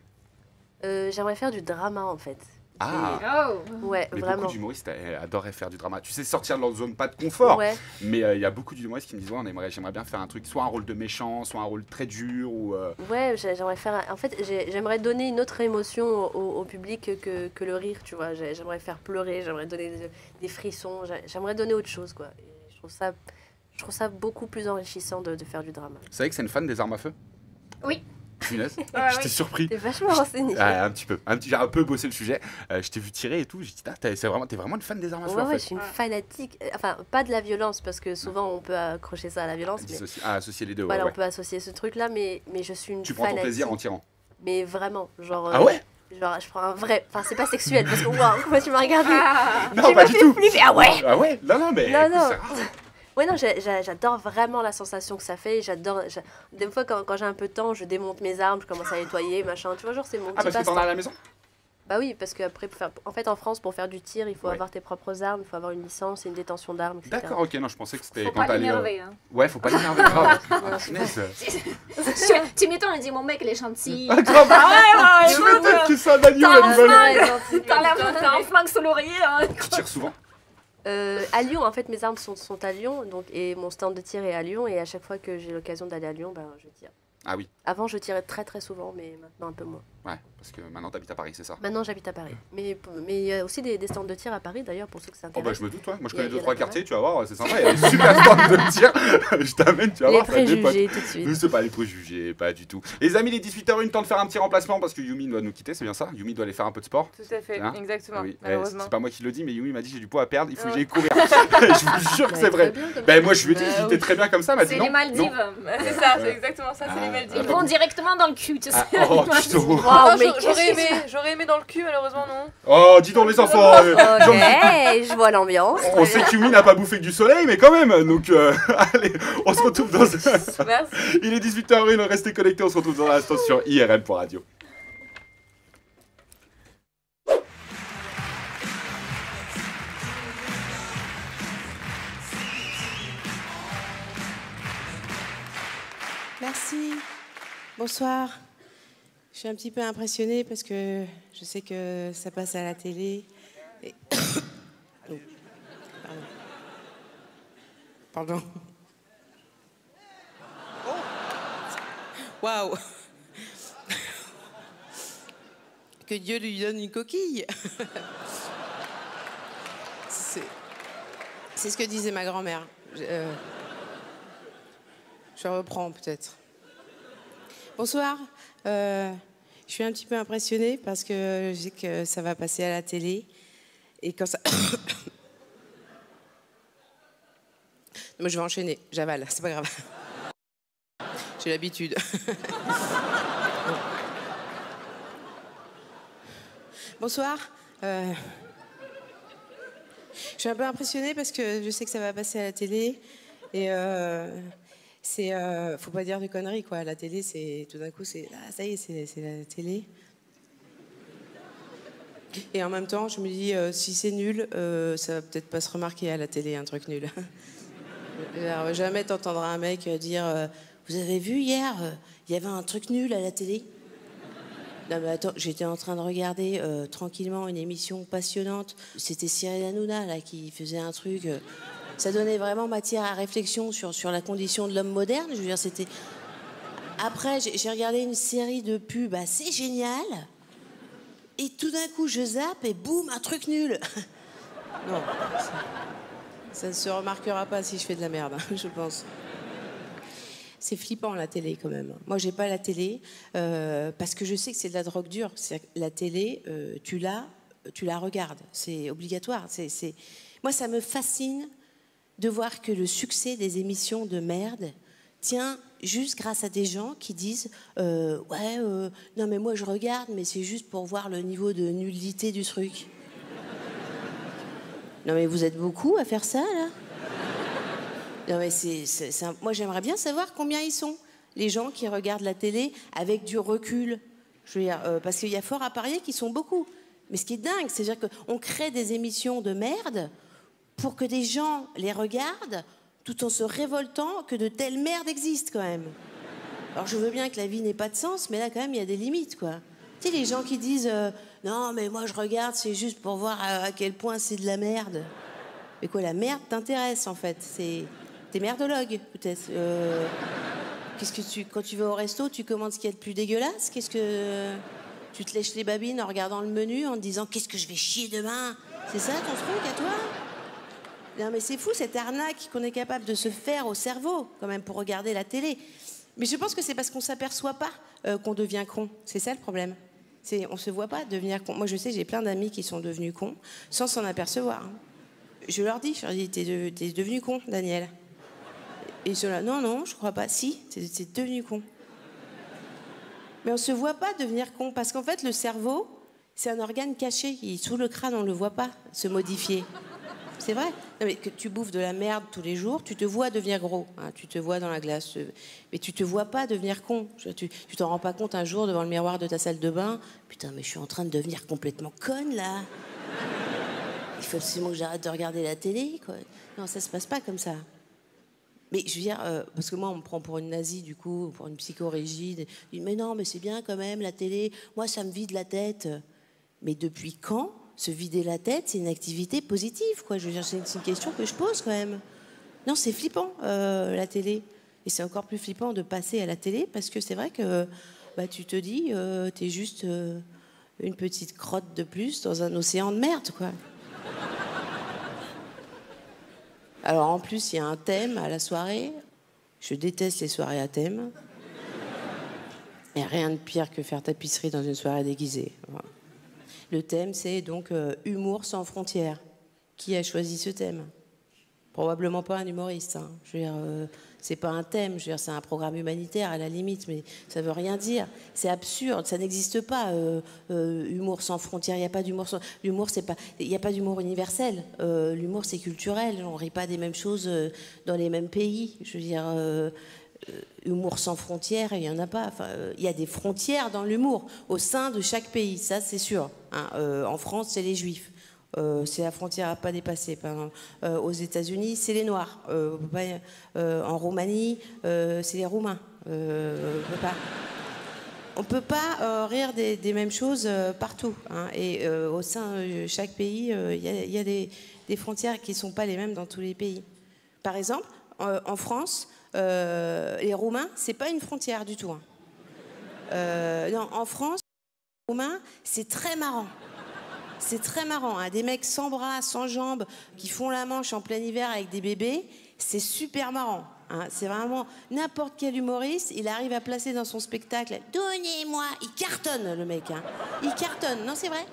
Speaker 1: J'aimerais faire du drama en fait.
Speaker 2: Ah,
Speaker 5: oh.
Speaker 1: Ouais,
Speaker 2: mais
Speaker 1: vraiment.
Speaker 2: beaucoup d'humoristes adoreraient faire du drama. Tu sais, sortir de leur zone pas de confort.
Speaker 1: Ouais.
Speaker 2: Mais il y a beaucoup d'humoristes qui me disent ouais, j'aimerais bien faire un truc, soit un rôle de méchant, soit un rôle très dur ou.
Speaker 1: Ouais, j'aimerais faire. En fait, j'aimerais donner une autre émotion au public que le rire, tu vois. J'aimerais faire pleurer, j'aimerais donner des frissons, j'aimerais donner autre chose, quoi. Et je trouve ça beaucoup plus enrichissant de faire du drama.
Speaker 2: Vous savez que c'est une fan des armes à feu?
Speaker 5: Oui.
Speaker 2: Punaise,
Speaker 5: Ouais,
Speaker 2: j'étais
Speaker 5: oui.
Speaker 2: surpris.
Speaker 1: T'es vachement renseigné.
Speaker 2: Ah, un petit peu. J'ai un peu bossé le sujet. Je t'ai vu tirer et tout. J'ai dit, t'es vraiment une fan des armes à feu
Speaker 1: Ouais,
Speaker 2: en
Speaker 1: ouais,
Speaker 2: fait.
Speaker 1: je suis une fanatique. Enfin, pas de la violence, parce que souvent on peut accrocher ça à la violence. Mais
Speaker 2: Associer les deux.
Speaker 1: voilà,
Speaker 2: ouais.
Speaker 1: on peut associer ce truc-là, mais je suis une
Speaker 2: Tu prends
Speaker 1: fanatique.
Speaker 2: ton plaisir en tirant.
Speaker 1: Mais vraiment, genre.
Speaker 2: Ah ouais?
Speaker 1: Genre, je prends un vrai. Enfin, c'est pas sexuel, parce que waouh, comment tu m'as regardé?
Speaker 2: Non, pas du tout.
Speaker 1: Flipper. Ah ouais!
Speaker 2: Ah ouais? Non, mais.
Speaker 1: Non,
Speaker 2: écoute,
Speaker 1: non.
Speaker 2: c'est rare.
Speaker 1: Ouais, non, j'adore vraiment la sensation que ça fait. Des fois, quand j'ai un peu de temps, je démonte mes armes, je commence à nettoyer, machin. Tu vois, genre, c'est mon
Speaker 2: Ah,
Speaker 1: petit
Speaker 2: parce que t'en as à
Speaker 1: passe-temps.
Speaker 2: la maison?
Speaker 1: Bah oui, parce qu'après, en fait, en France, pour faire du tir, il faut
Speaker 2: Ouais.
Speaker 1: avoir tes propres armes, il faut avoir une licence et une détention d'armes, etc.
Speaker 2: D'accord, ok, non, je pensais que c'était
Speaker 5: Faut
Speaker 2: quand
Speaker 5: pas
Speaker 2: t'allais.
Speaker 5: l'énerver. Hein.
Speaker 2: Ouais, faut pas l'énerver grave.
Speaker 1: Non,
Speaker 2: Ah,
Speaker 1: c'est
Speaker 2: punaise.
Speaker 5: Tu m'étonnes, elle dit mon mec, il est gentil.
Speaker 2: Ah, grave.
Speaker 5: Ah ouais,
Speaker 2: Tu
Speaker 5: ouais,
Speaker 2: m'étonnes
Speaker 5: ouais.
Speaker 2: que c'est un agneau,
Speaker 5: T'as
Speaker 2: la nouvelle.
Speaker 1: Ouais, gentil.
Speaker 5: T'as un flingue sous l'oreiller. Hein.
Speaker 2: Tu tires souvent?
Speaker 1: À Lyon, en fait, mes armes sont à Lyon, donc, et mon stand de tir est à Lyon, et à chaque fois que j'ai l'occasion d'aller à Lyon, ben, je tire.
Speaker 2: Ah oui,
Speaker 1: Avant, je tirais très très souvent, mais maintenant un peu moins.
Speaker 2: ouais, parce que maintenant t'habites à Paris, c'est ça?
Speaker 1: Maintenant, j'habite à Paris. Mais il y a aussi des stands de tir à Paris, d'ailleurs, pour ceux que ça
Speaker 2: Oh bah
Speaker 1: intéresse.
Speaker 2: je me doute, ouais. Moi je
Speaker 1: Il y a-
Speaker 2: connais
Speaker 1: il y en a
Speaker 2: 2-3
Speaker 1: pas
Speaker 2: quartiers,
Speaker 1: mal.
Speaker 2: tu vas voir, c'est sympa, il y a des super stands de tir. Je t'amène, tu vas
Speaker 1: Les
Speaker 2: voir, ça dépote.
Speaker 1: préjugés, tout de suite.
Speaker 2: Ne sais pas les préjugés, pas du tout. Les amis, il est 18h01, temps de faire un petit remplacement parce que Yumi doit nous quitter, c'est bien ça? Yumi doit aller faire un peu de sport.
Speaker 3: Tout à fait,
Speaker 2: Hein
Speaker 3: exactement,
Speaker 2: Ah oui,
Speaker 3: malheureusement.
Speaker 2: c'est pas moi qui le dis, mais Yumi m'a dit j'ai du poids à perdre, il faut que
Speaker 3: Ouais.
Speaker 2: j'aille courir. Je vous jure que c'est vrai. Ben moi je lui ai dit,
Speaker 4: Bah,
Speaker 2: j'étais très bien comme ça, elle m'a dit
Speaker 5: C'est
Speaker 2: non.
Speaker 5: les Maldives.
Speaker 2: non.
Speaker 3: C'est ça, c'est exactement ça, c'est les
Speaker 2: Ah,
Speaker 3: Maldives.
Speaker 5: Ils vont directement dans le cul, tu sais.
Speaker 2: Ah, oh, putain.
Speaker 1: Waouh,
Speaker 3: Non,
Speaker 1: mais
Speaker 3: j'aurais aimé dans le cul, malheureusement non.
Speaker 2: Oh, dis donc les enfants,
Speaker 1: Ok, je vois l'ambiance.
Speaker 2: on sait que Yumi n'a pas bouffé que du soleil, mais quand même. Donc allez, on se retrouve dans
Speaker 3: Merci.
Speaker 2: Il est 18h01, restez connectés, on se retrouve dans l'instant sur IRL.radio.
Speaker 8: Merci. Bonsoir. Je suis un petit peu impressionnée parce que je sais que ça passe à la télé. Et... Oh, pardon. Pardon. Waouh. Que Dieu lui donne une coquille. C'est ce que disait ma grand-mère. Je reprends peut-être. Bonsoir. Je suis un petit peu impressionnée parce que je sais que ça va passer à la télé. Et quand ça... Moi, je vais enchaîner. J'avale, c'est pas grave. J'ai l'habitude. Bonsoir. Je suis un peu impressionnée parce que je sais que ça va passer à la télé. Et faut pas dire de conneries, quoi. La télé, c'est tout d'un coup, c'est ah, ça y est, c'est la télé. Et en même temps, je me dis, si c'est nul, ça va peut-être pas se remarquer à la télé, un truc nul. Alors, jamais t'entendras un mec dire, vous avez vu hier, il y avait un truc nul à la télé. Non mais attends, j'étais en train de regarder tranquillement une émission passionnante. C'était Cyril Hanouna là qui faisait un truc. Ça donnait vraiment matière à réflexion sur la condition de l'homme moderne. Je veux dire, c'était. Après, j'ai regardé une série de pubs assez géniale. Et tout d'un coup, je zappe et boum, un truc nul. Non, ça ne se remarquera pas si je fais de la merde, hein, je pense. C'est flippant la télé quand même. Moi, j'ai pas la télé parce que je sais que c'est de la drogue dure. La télé, tu la regardes, c'est obligatoire. Moi, ça me fascine de voir que le succès des émissions de merde tient juste grâce à des gens qui disent non mais moi je regarde, mais c'est juste pour voir le niveau de nullité du truc. Non mais vous êtes beaucoup à faire ça là. Non mais moi j'aimerais bien savoir combien ils sont, les gens qui regardent la télé avec du recul. Je veux dire, parce qu'il y a fort à parier qu'ils sont beaucoup. Mais ce qui est dingue, c'est-à-dire qu'on crée des émissions de merde pour que des gens les regardent tout en se révoltant que de telles merdes existent quand même. Alors je veux bien que la vie n'ait pas de sens, mais là quand même il y a des limites quoi. Tu sais les gens qui disent non mais moi je regarde c'est juste pour voir à quel point c'est de la merde. Mais quoi, la merde t'intéresse en fait, t'es merdologue peut-être. Qu'est-ce que quand tu vas au resto, tu commandes ce qu'il y a de plus dégueulasse? Qu'est-ce que tu te lèches les babines en regardant le menu en te disant qu'est-ce que je vais chier demain? C'est ça ton truc à toi? Non mais c'est fou cette arnaque qu'on est capable de se faire au cerveau quand même pour regarder la télé. Mais je pense que c'est parce qu'on s'aperçoit pas qu'on devient con. C'est ça le problème. On se voit pas devenir con. Moi je sais, j'ai plein d'amis qui sont devenus cons sans s'en apercevoir. Je leur dis, t'es devenu con, Daniel. Et ils sont là, non, je crois pas. Si, t'es devenu con. Mais on se voit pas devenir con parce qu'en fait le cerveau, c'est un organe caché. Il est sous le crâne, on le voit pas se modifier. C'est vrai. Non, mais que tu bouffes de la merde tous les jours, tu te vois devenir gros. Hein, tu te vois dans la glace. Mais tu te vois pas devenir con. Tu t'en rends pas compte un jour devant le miroir de ta salle de bain. Putain, mais je suis en train de devenir complètement conne, là. Il faut absolument que j'arrête de regarder la télé, quoi. Non, ça se passe pas comme ça. Mais je veux dire, parce que moi, on me prend pour une nazie, du coup, pour une psychorigide. Je dis, mais non, mais c'est bien quand même, la télé. Moi, ça me vide la tête. Mais depuis quand Se vider la tête, c'est une activité positive, quoi. Je veux dire, c'est une question que je pose quand même. Non, c'est flippant, la télé. Et c'est encore plus flippant de passer à la télé parce que c'est vrai que bah, tu te dis, t'es juste une petite crotte de plus dans un océan de merde, quoi. Alors en plus, il y a un thème à la soirée. Je déteste les soirées à thème. Il n'y a rien de pire que faire tapisserie dans une soirée déguisée. Voilà. Le thème, c'est donc humour sans frontières. Qui a choisi ce thème? Probablement pas un humoriste. Hein. Je veux dire, c'est pas un thème. Je veux dire, c'est un programme humanitaire à la limite, mais ça veut rien dire. C'est absurde. Ça n'existe pas. Humour sans frontières. Il n'y a pas d'humour. L'humour, c'est pas. Il n'y a pas d'humour universel. L'humour, c'est culturel. On rit pas des mêmes choses dans les mêmes pays. Je veux dire. Humour sans frontières, il n'y en a pas. Enfin, il y a des frontières dans l'humour au sein de chaque pays, ça c'est sûr. Hein. En France, c'est les Juifs. C'est la frontière à pas dépasser. Aux États-Unis, c'est les Noirs. En Roumanie, c'est les Roumains. On peut pas rire des mêmes choses partout. Hein. Et au sein de chaque pays, il y a des frontières qui ne sont pas les mêmes dans tous les pays. Par exemple, en France, les Roumains, c'est pas une frontière du tout. Hein. Non, en France, les Roumains, c'est très marrant. C'est très marrant. Hein. Des mecs sans bras, sans jambes, qui font la manche en plein hiver avec des bébés, c'est super marrant. Hein. C'est vraiment n'importe quel humoriste, il arrive à placer dans son spectacle. Donnez-moi, il cartonne le mec. Hein. Il cartonne. Non, c'est vrai.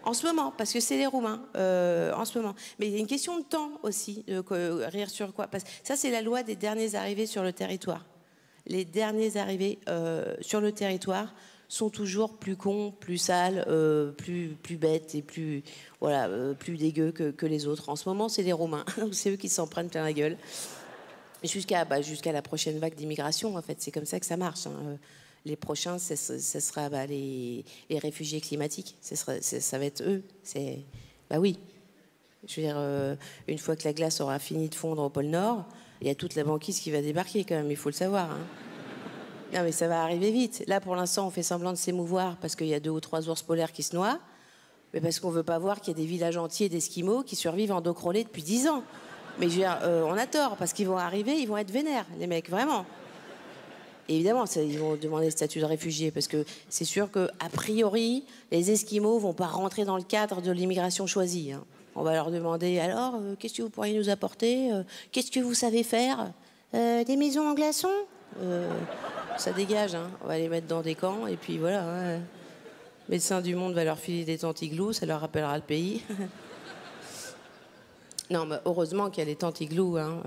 Speaker 8: En ce moment, parce que c'est les Roumains, en ce moment. Mais il y a une question de temps aussi, rire sur quoi? Parce que ça, c'est la loi des derniers arrivés sur le territoire. Les derniers arrivés sur le territoire sont toujours plus cons, plus sales, plus bêtes et plus, voilà, plus dégueux que les autres. En ce moment, c'est les Roumains. C'est eux qui s'en prennent plein la gueule. Jusqu'à la prochaine vague d'immigration, en fait. C'est comme ça que ça marche. Hein. Les prochains, ce sera les réfugiés climatiques. Ça va être eux. Bah oui. Je veux dire, une fois que la glace aura fini de fondre au pôle Nord, il y a toute la banquise qui va débarquer quand même, il faut le savoir. Hein. Non mais ça va arriver vite. Là, pour l'instant, on fait semblant de s'émouvoir parce qu'il y a 2 ou 3 ours polaires qui se noient, mais parce qu'on ne veut pas voir qu'il y a des villages entiers d'Esquimaux qui survivent en dos crawlé depuis 10 ans. Mais je veux dire, on a tort, parce qu'ils vont arriver, ils vont être vénères, les mecs, vraiment. Et évidemment, ils vont demander le statut de réfugié, parce que c'est sûr qu'a priori, les Esquimaux vont pas rentrer dans le cadre de l'immigration choisie. Hein. On va leur demander, alors, qu'est-ce que vous pourriez nous apporter? Qu'est-ce que vous savez faire? Des maisons en glaçons? Ça dégage, hein. On va les mettre dans des camps, et puis voilà. Hein. Médecins du Monde va leur filer des tentes igloos, ça leur rappellera le pays. Non, mais heureusement qu'il y a les tentes igloos, hein,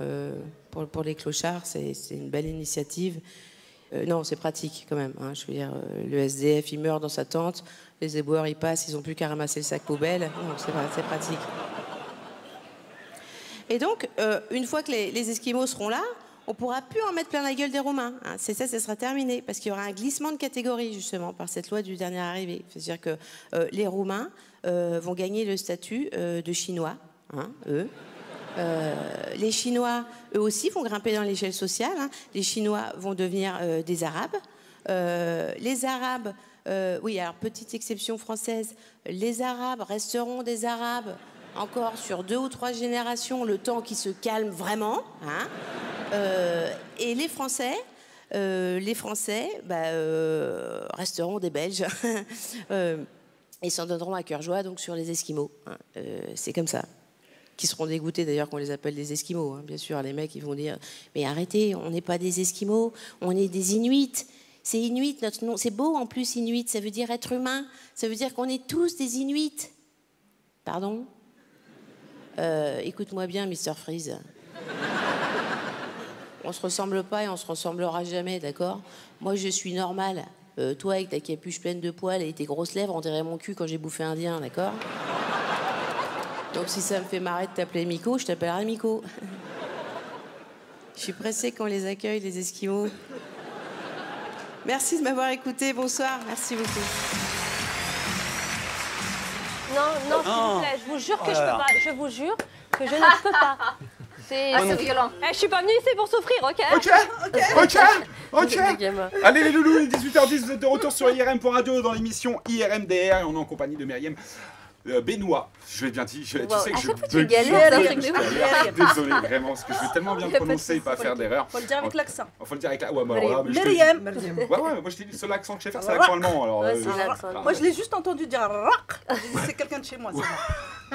Speaker 8: pour les clochards, c'est une belle initiative. Non, c'est pratique quand même. Hein, je veux dire, le SDF, il meurt dans sa tente, les éboueurs, ils passent, ils n'ont plus qu'à ramasser le sac poubelle. Non, c'est pratique. Et donc, une fois que les Esquimaux seront là, on ne pourra plus en mettre plein la gueule des Roumains. Hein. C'est ça sera terminé, parce qu'il y aura un glissement de catégorie, justement, par cette loi du dernier arrivé. C'est-à-dire que les Roumains vont gagner le statut de Chinois, hein, eux. Les Chinois, eux aussi, vont grimper dans l'échelle sociale. Hein. Les Chinois vont devenir des Arabes. Les Arabes, oui, alors petite exception française, les Arabes resteront des Arabes encore sur 2 ou 3 générations, le temps qu'ils se calment vraiment. Hein. Et les Français resteront des Belges et s'en donneront à cœur joie donc sur les Esquimaux. Hein. C'est comme ça. Qui seront dégoûtés d'ailleurs qu'on les appelle des Esquimaux. Hein. Bien sûr, les mecs ils vont dire mais arrêtez, on n'est pas des Esquimaux, on est des Inuits. C'est Inuit notre nom. C'est beau en plus Inuit, ça veut dire être humain. Ça veut dire qu'on est tous des Inuits. Pardon? Écoute-moi bien, Mr. Freeze. On se ressemble pas et on se ressemblera jamais, d'accord? Moi, je suis normal. Toi, avec ta capuche pleine de poils et tes grosses lèvres, on dirait mon cul quand j'ai bouffé indien, d'accord? Donc, si ça me fait marrer de t'appeler Miko, je t'appellerai Miko. Je suis pressée qu'on les accueille, les Esquimaux. Merci de m'avoir écouté. Bonsoir. Merci beaucoup.
Speaker 1: Non, s'il vous plaît, je vous jure que je peux pas. Je vous jure que je ne peux pas. C'est violent. Je suis pas venue ici pour souffrir, ok?
Speaker 2: Ok. Allez les loulous, il est 18h10, vous êtes de retour sur IRM pour Radio dans l'émission IRMDR et on est en compagnie de Myriam. Benoît, je l'ai bien dit. Tu
Speaker 1: Wow.
Speaker 2: sais que
Speaker 1: À
Speaker 2: je
Speaker 1: chaque fois, tu galères, c'est un truc de ouf.
Speaker 2: Désolé, vraiment, parce que je veux tellement bien
Speaker 9: Y a pas de
Speaker 2: prononcer et
Speaker 9: souci,
Speaker 2: pas faire d'erreur.
Speaker 9: Faut le dire avec l'accent.
Speaker 2: Faut le dire avec la. Ouais, bah, alors là, mais je te-
Speaker 9: Myriam.
Speaker 2: Ouais, ouais, moi je t'ai dit le seul accent que je sais faire, c'est l'accent allemand. Alors,
Speaker 1: Ouais, c'est l'accent.
Speaker 2: ah,
Speaker 9: Moi, je l'ai juste entendu dire rock. J'ai dit, c'est quelqu'un de chez moi, c'est bon.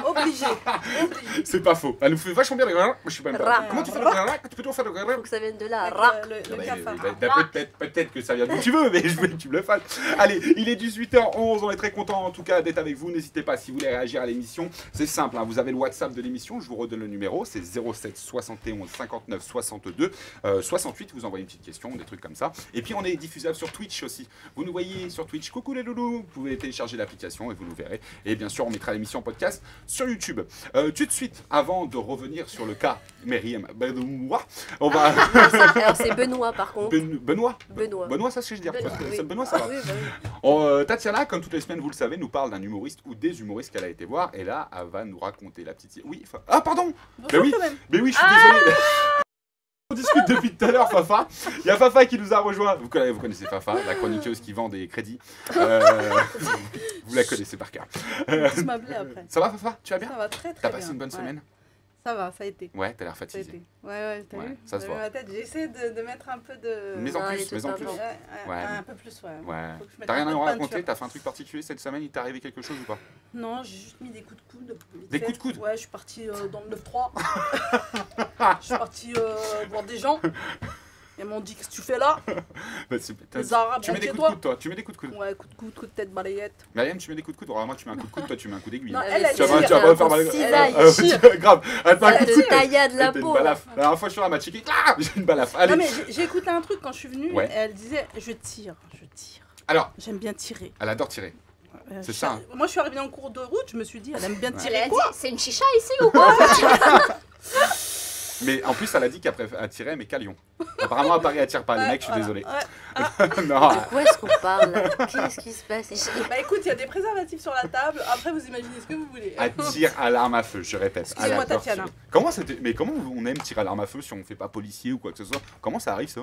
Speaker 9: Obligé.
Speaker 2: c'est pas faux. Elle nous fait vachement bien le. Moi je suis pas.
Speaker 1: Ra-
Speaker 2: Comment tu fais le. Tu peux toujours faire le.
Speaker 1: Faut que ça vienne de là.
Speaker 9: Avec
Speaker 1: Rac.
Speaker 9: le cafard.
Speaker 2: Peut-être que ça vient d'où tu veux, mais je veux que tu me le fasses. Allez, il est 18h11, on est très content en tout cas d'être avec vous. N'hésitez pas si vous voulez réagir à l'émission. C'est simple, hein, vous avez le WhatsApp de l'émission, je vous redonne le numéro, c'est 07 71 59 62 68. Vous envoyez une petite question, des trucs comme ça. Et puis on est diffusable sur Twitch aussi. Vous nous voyez sur Twitch, coucou les loulous. Vous pouvez télécharger l'application et vous nous verrez. Et bien sûr, on mettra l'émission en podcast sur YouTube. Tout de suite, avant de revenir sur le cas Myriam Benoît, on va.
Speaker 1: Alors, c'est Benoît, par contre.
Speaker 2: Benoît.
Speaker 1: Benoît.
Speaker 2: Benoît, ça c'est je veux dire.
Speaker 1: Benoît,
Speaker 2: Parce que
Speaker 1: oui.
Speaker 2: c'est Benoît, ça va.
Speaker 1: Oui, bah oui.
Speaker 2: Tatiana, comme toutes les semaines, vous le savez, nous parle d'un humoriste ou des humoristes qu'elle a été voir. Et là, elle va nous raconter la petite. Oui, ah, pardon. Mais oui,
Speaker 9: quand même.
Speaker 2: mais oui, je suis désolé. On discute depuis tout à l'heure, Fafa. Il y a Fafa qui nous a rejoint. Vous connaissez Fafa, la chroniqueuse qui vend des crédits. Vous la connaissez par cœur.
Speaker 9: Tu m'appelais après.
Speaker 2: Ça va, Fafa? Tu vas bien?
Speaker 9: Ça va très très
Speaker 2: T'as
Speaker 9: bien.
Speaker 2: passé une bonne
Speaker 9: Ouais.
Speaker 2: semaine?
Speaker 9: Ça va, ça a été.
Speaker 2: Ouais, t'as l'air
Speaker 9: Ça a
Speaker 2: fatigué.
Speaker 9: été. Ouais, t'as
Speaker 2: Ouais,
Speaker 9: vu
Speaker 2: ça se
Speaker 9: T'as
Speaker 2: voit.
Speaker 9: vu ma tête. J'essaie de mettre un peu de.
Speaker 2: Mais en
Speaker 1: Ah,
Speaker 2: plus,
Speaker 1: il est
Speaker 2: mais en
Speaker 1: tout
Speaker 2: plus.
Speaker 1: un peu.
Speaker 2: Ouais.
Speaker 9: Un peu plus, ouais.
Speaker 2: Ouais.
Speaker 9: Faut que je mette
Speaker 2: T'as rien
Speaker 9: un peu
Speaker 2: à nous
Speaker 9: de
Speaker 2: raconter?
Speaker 9: peinture.
Speaker 2: T'as fait un truc particulier cette semaine? Il t'est arrivé quelque chose ou pas?
Speaker 9: Non, j'ai juste mis des coups de coude. vite
Speaker 2: Des
Speaker 9: fait.
Speaker 2: coups de coude?
Speaker 9: Ouais, je suis partie dans le 9-3. Je suis partie voir des gens. Ils m'ont dit, qu'est-ce que tu fais là?
Speaker 2: Bah,
Speaker 9: Les Arabes,
Speaker 2: tu mets des
Speaker 9: rentre
Speaker 2: coups
Speaker 9: chez
Speaker 2: de coude, toi? Tu mets des coups de coude?
Speaker 9: Ouais, coup de coude, coup de tête, balayette.
Speaker 2: Myriam, tu mets des coups de coude? Alors moi, tu mets un coup de coude, toi, tu mets un coup d'aiguille.
Speaker 9: Non,
Speaker 1: Elle
Speaker 9: elle
Speaker 2: Tu
Speaker 9: a
Speaker 2: vas
Speaker 9: dit.
Speaker 2: tu vas pas faire mal.
Speaker 1: cisaille.
Speaker 2: Grave. Elle te met un coup
Speaker 1: Ça
Speaker 2: de
Speaker 1: te
Speaker 2: coude.
Speaker 1: taillade la
Speaker 2: Elle te met
Speaker 1: peau.
Speaker 2: une balafre. La dernière fois, je suis là, elle m'a checké. Ah, j'ai une balafre. Allez.
Speaker 9: Non, mais j'ai écouté un truc quand je suis venue.
Speaker 2: Ouais.
Speaker 9: Et elle disait, je tire.
Speaker 2: Alors,
Speaker 9: J'aime bien tirer.
Speaker 2: elle adore tirer. C'est
Speaker 9: Je-
Speaker 2: ça, hein.
Speaker 9: Moi, je suis arrivée en cours de route, je me suis dit, elle aime bien
Speaker 5: Elle
Speaker 9: tirer.
Speaker 5: a dit, c'est une chicha ici ou quoi?
Speaker 2: Mais en plus, elle a dit qu'elle tirait, mais qu'à Lyon. Apparemment, à Paris, elle tire pas. Les
Speaker 9: Ouais,
Speaker 2: mecs, je suis
Speaker 9: voilà.
Speaker 2: désolé.
Speaker 9: Ouais.
Speaker 2: Non.
Speaker 1: De quoi est-ce qu'on parle là? Qu'est-ce qui se passe ici?
Speaker 9: Bah écoute, il y a des préservatifs sur la table. Après, vous imaginez ce que vous voulez.
Speaker 2: Elle tire à l'arme à feu, je répète.
Speaker 9: Excusez-moi,
Speaker 2: Elle adore
Speaker 9: Tatiana.
Speaker 2: tirer. Comment on aime tirer à l'arme à feu si on fait pas policier ou quoi que ce soit? Comment ça arrive ça?